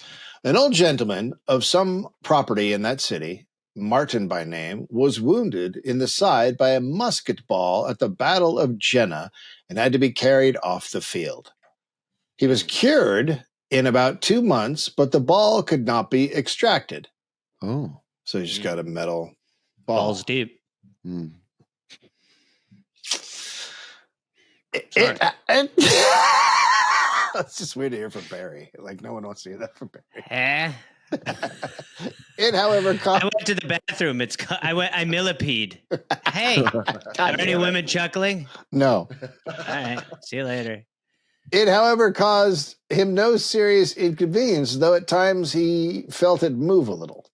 An old gentleman of some property in that city, Martin by name, was wounded in the side by a musket ball at the Battle of Jena and had to be carried off the field. He was cured in about 2 months, but the ball could not be extracted. Oh. So he just got a metal ball. Balls deep. Hmm. It's just weird to hear from Barry. Like, no one wants to hear that from Barry. Eh? It, however, I went to the bathroom. I millipede. Hey, are any women chuckling? No. All right. See you later. It, however, caused him no serious inconvenience, though at times he felt it move a little.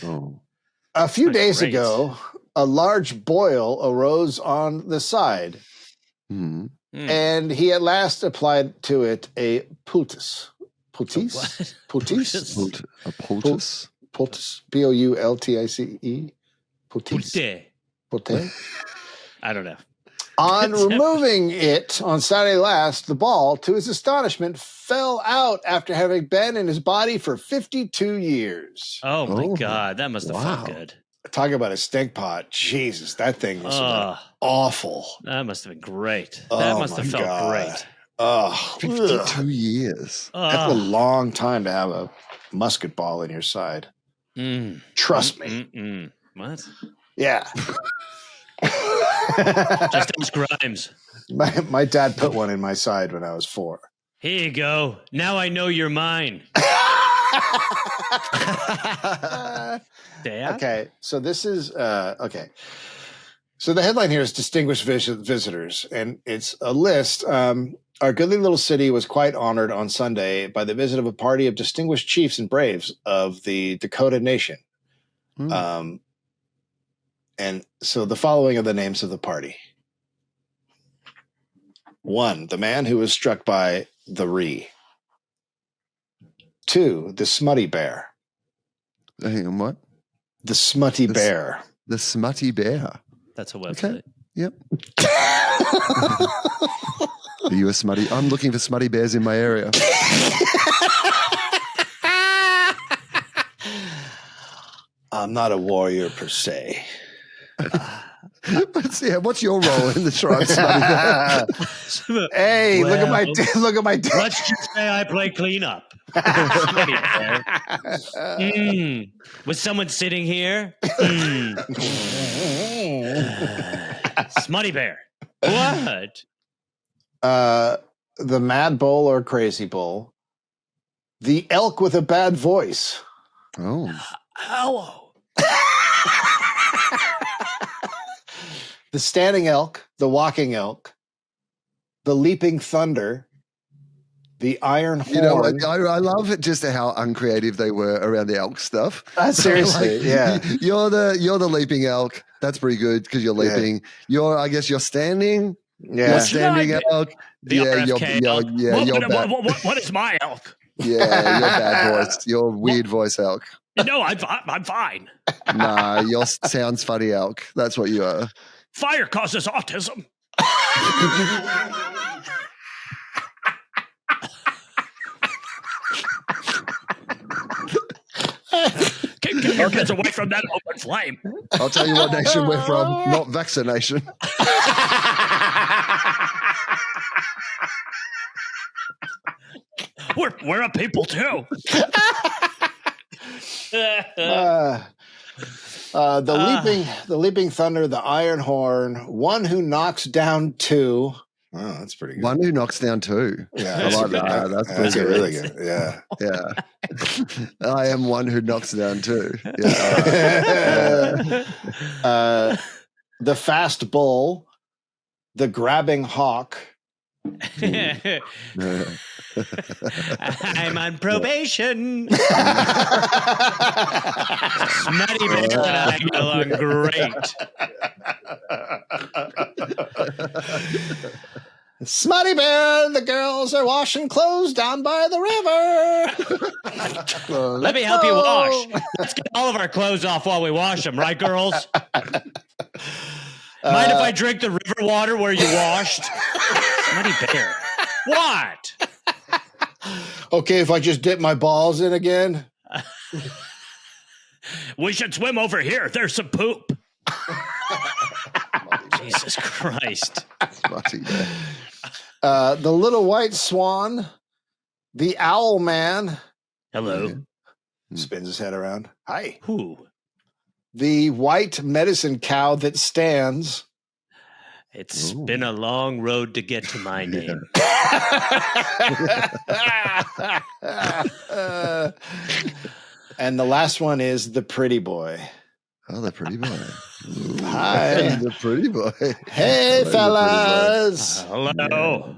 Oh. A few That's days great. ago, a large boil arose on the side, Hmm. and he at last applied to it a poultice. Poultice? What? Poultice? A poultice? Poultice. Poultice. Poultice. Putte. Poultice. I don't know. On removing it on Saturday last, the ball, to his astonishment, fell out after having been in his body for 52 years. Oh my Oh, God, that must have felt wow. good. Talk about a stink pot. Jesus, that thing was awful. That must have been great. Oh, That must have my felt God. great. Oh, 52 years. that's a Oh. long time to have a musket ball in your side. Mm. Trust me. Mm-mm. What? Yeah. Just ask Grimes. My dad put one in my side when I was 4. Here you go. Now I know you're mine. Dad? Okay, so this is okay. So the headline here is distinguished visitors, and it's a list. Our goodly little city was quite honored on Sunday by the visit of a party of distinguished chiefs and braves of the Dakota Nation. Hmm. And so the following are the names of the party. 1, the man who was struck by the Ree. 2, the smutty bear. Hang on, what? The smutty bear. The smutty bear. That's a website. Okay. Yep. Are you a smutty? I'm looking for smutty bears in my area. I'm not a warrior per se. But yeah, what's your role in the tribe, smutty bear? Hey, look at my Let's just say I play cleanup. Smutty bear. Was someone sitting here? Smutty bear. What? The mad bull or crazy bull. The elk with a bad voice. Oh. Hello. The standing elk, the walking elk, the leaping thunder, the iron horn. You know, I love it just how uncreative they were around the elk stuff. Seriously, yeah. You're the leaping elk. That's pretty good because you're leaping. I guess you're standing. Yeah. You're standing elk. The RFK elk. What is my elk? Yeah, your bad voice. Your weird voice elk. No, I'm fine. Nah, your sounds funny elk. That's what you are. Fire causes autism. Get your kids away from that open flame. I'll tell you what nation we're from, not vaccination. We're a people too. The leaping thunder, the iron horn, one who knocks down 2. Oh, that's pretty good. One who knocks down 2. Yeah, I like that. That's pretty good. really good. Yeah. Yeah. I am one who knocks down 2. Yeah. The fast bull, the grabbing hawk. I'm on probation. Smutty bear and I get along great. Smutty bear, the girls are washing clothes down by the river. Let me help you wash. Let's get all of our clothes off while we wash them, right, girls? Mind if I drink the river water where you washed? Smutty bear. What? Okay, if I just dip my balls in again. We should swim over here. There's some poop. Jesus Christ. Smutty bear. The little white swan, the owl man. Hello. Spins his head around. Hi. Who? The white medicine cow that stands. It's been a long road to get to my name. And the last one is the pretty boy. Oh, the pretty boy. Ooh. Hi. The pretty boy. Hey, Hello, fellas. Hello.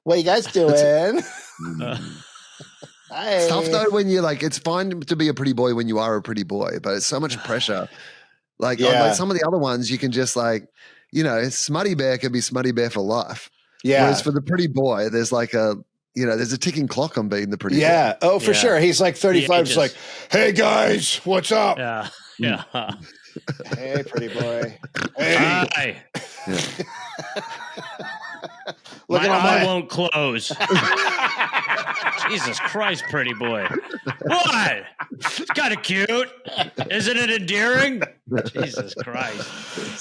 What you guys doing? Hi. It's tough though when you're like, it's fine to be a pretty boy when you are a pretty boy, but it's so much pressure. Like, like some of the other ones, you can just like, you know, Smutty Bear can be Smutty Bear for life. Yeah. Whereas for the pretty boy, there's like there's a ticking clock on being the pretty boy. Yeah. Oh, for sure. He's like 35. He's like, hey guys, what's up? Yeah. Yeah. Hey, pretty boy. Hey. Hi. Look my at eye won't close. Jesus Christ, pretty boy. What? It's kind of cute. Isn't it endearing? Jesus Christ.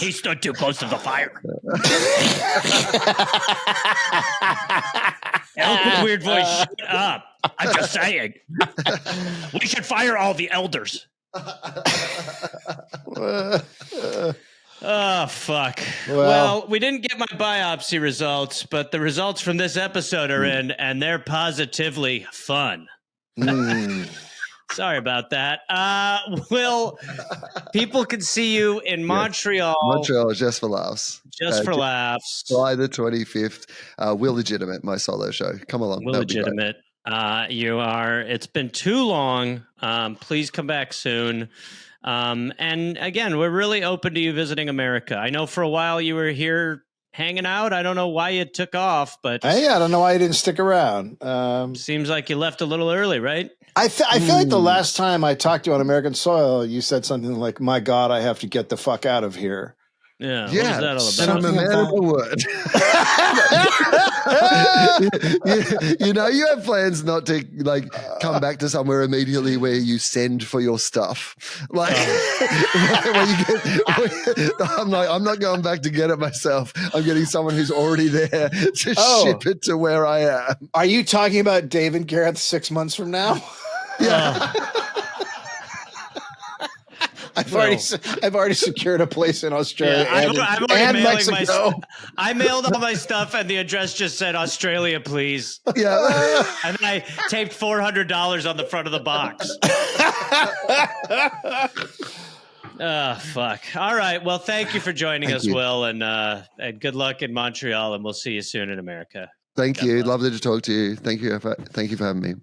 He stood too close to the fire. Eloquent weird voice, shut up. I'm just saying. We should fire all the elders. Oh, fuck. Well, we didn't get my biopsy results, but the results from this episode are in, and they're positively fun. Sorry about that. Will, people can see you in Montreal. Montreal, just for laughs. Just for laughs. July the 25th. Will Legitimate, my solo show. Come along. Will Legitimate. You are. It's been too long. Please come back soon. And again, we're really open to you visiting America. I know for a while you were here hanging out. I don't know why you took off, but I don't know why you didn't stick around. Seems like you left a little early, right? I feel like the last time I talked to you on American soil, you said something like, "My God, I have to get the fuck out of here." Yeah. Yeah, what is that and all I'm a man of the word. you know, you have plans not to like come back to somewhere immediately where you send for your stuff. Like, I'm not going back to get it myself. I'm getting someone who's already there to ship it to where I am. Are you talking about Dave and Gareth 6 months from now? Yeah. I've already secured a place in Australia I'm already and mailing Mexico. I mailed all my stuff, and the address just said Australia, please. Yeah. And then I taped $400 on the front of the box. Fuck. All right. Well, thank you for joining us, Will, and good luck in Montreal, and we'll see you soon in America. Thank you. Lovely to talk to you. Thank you for having me.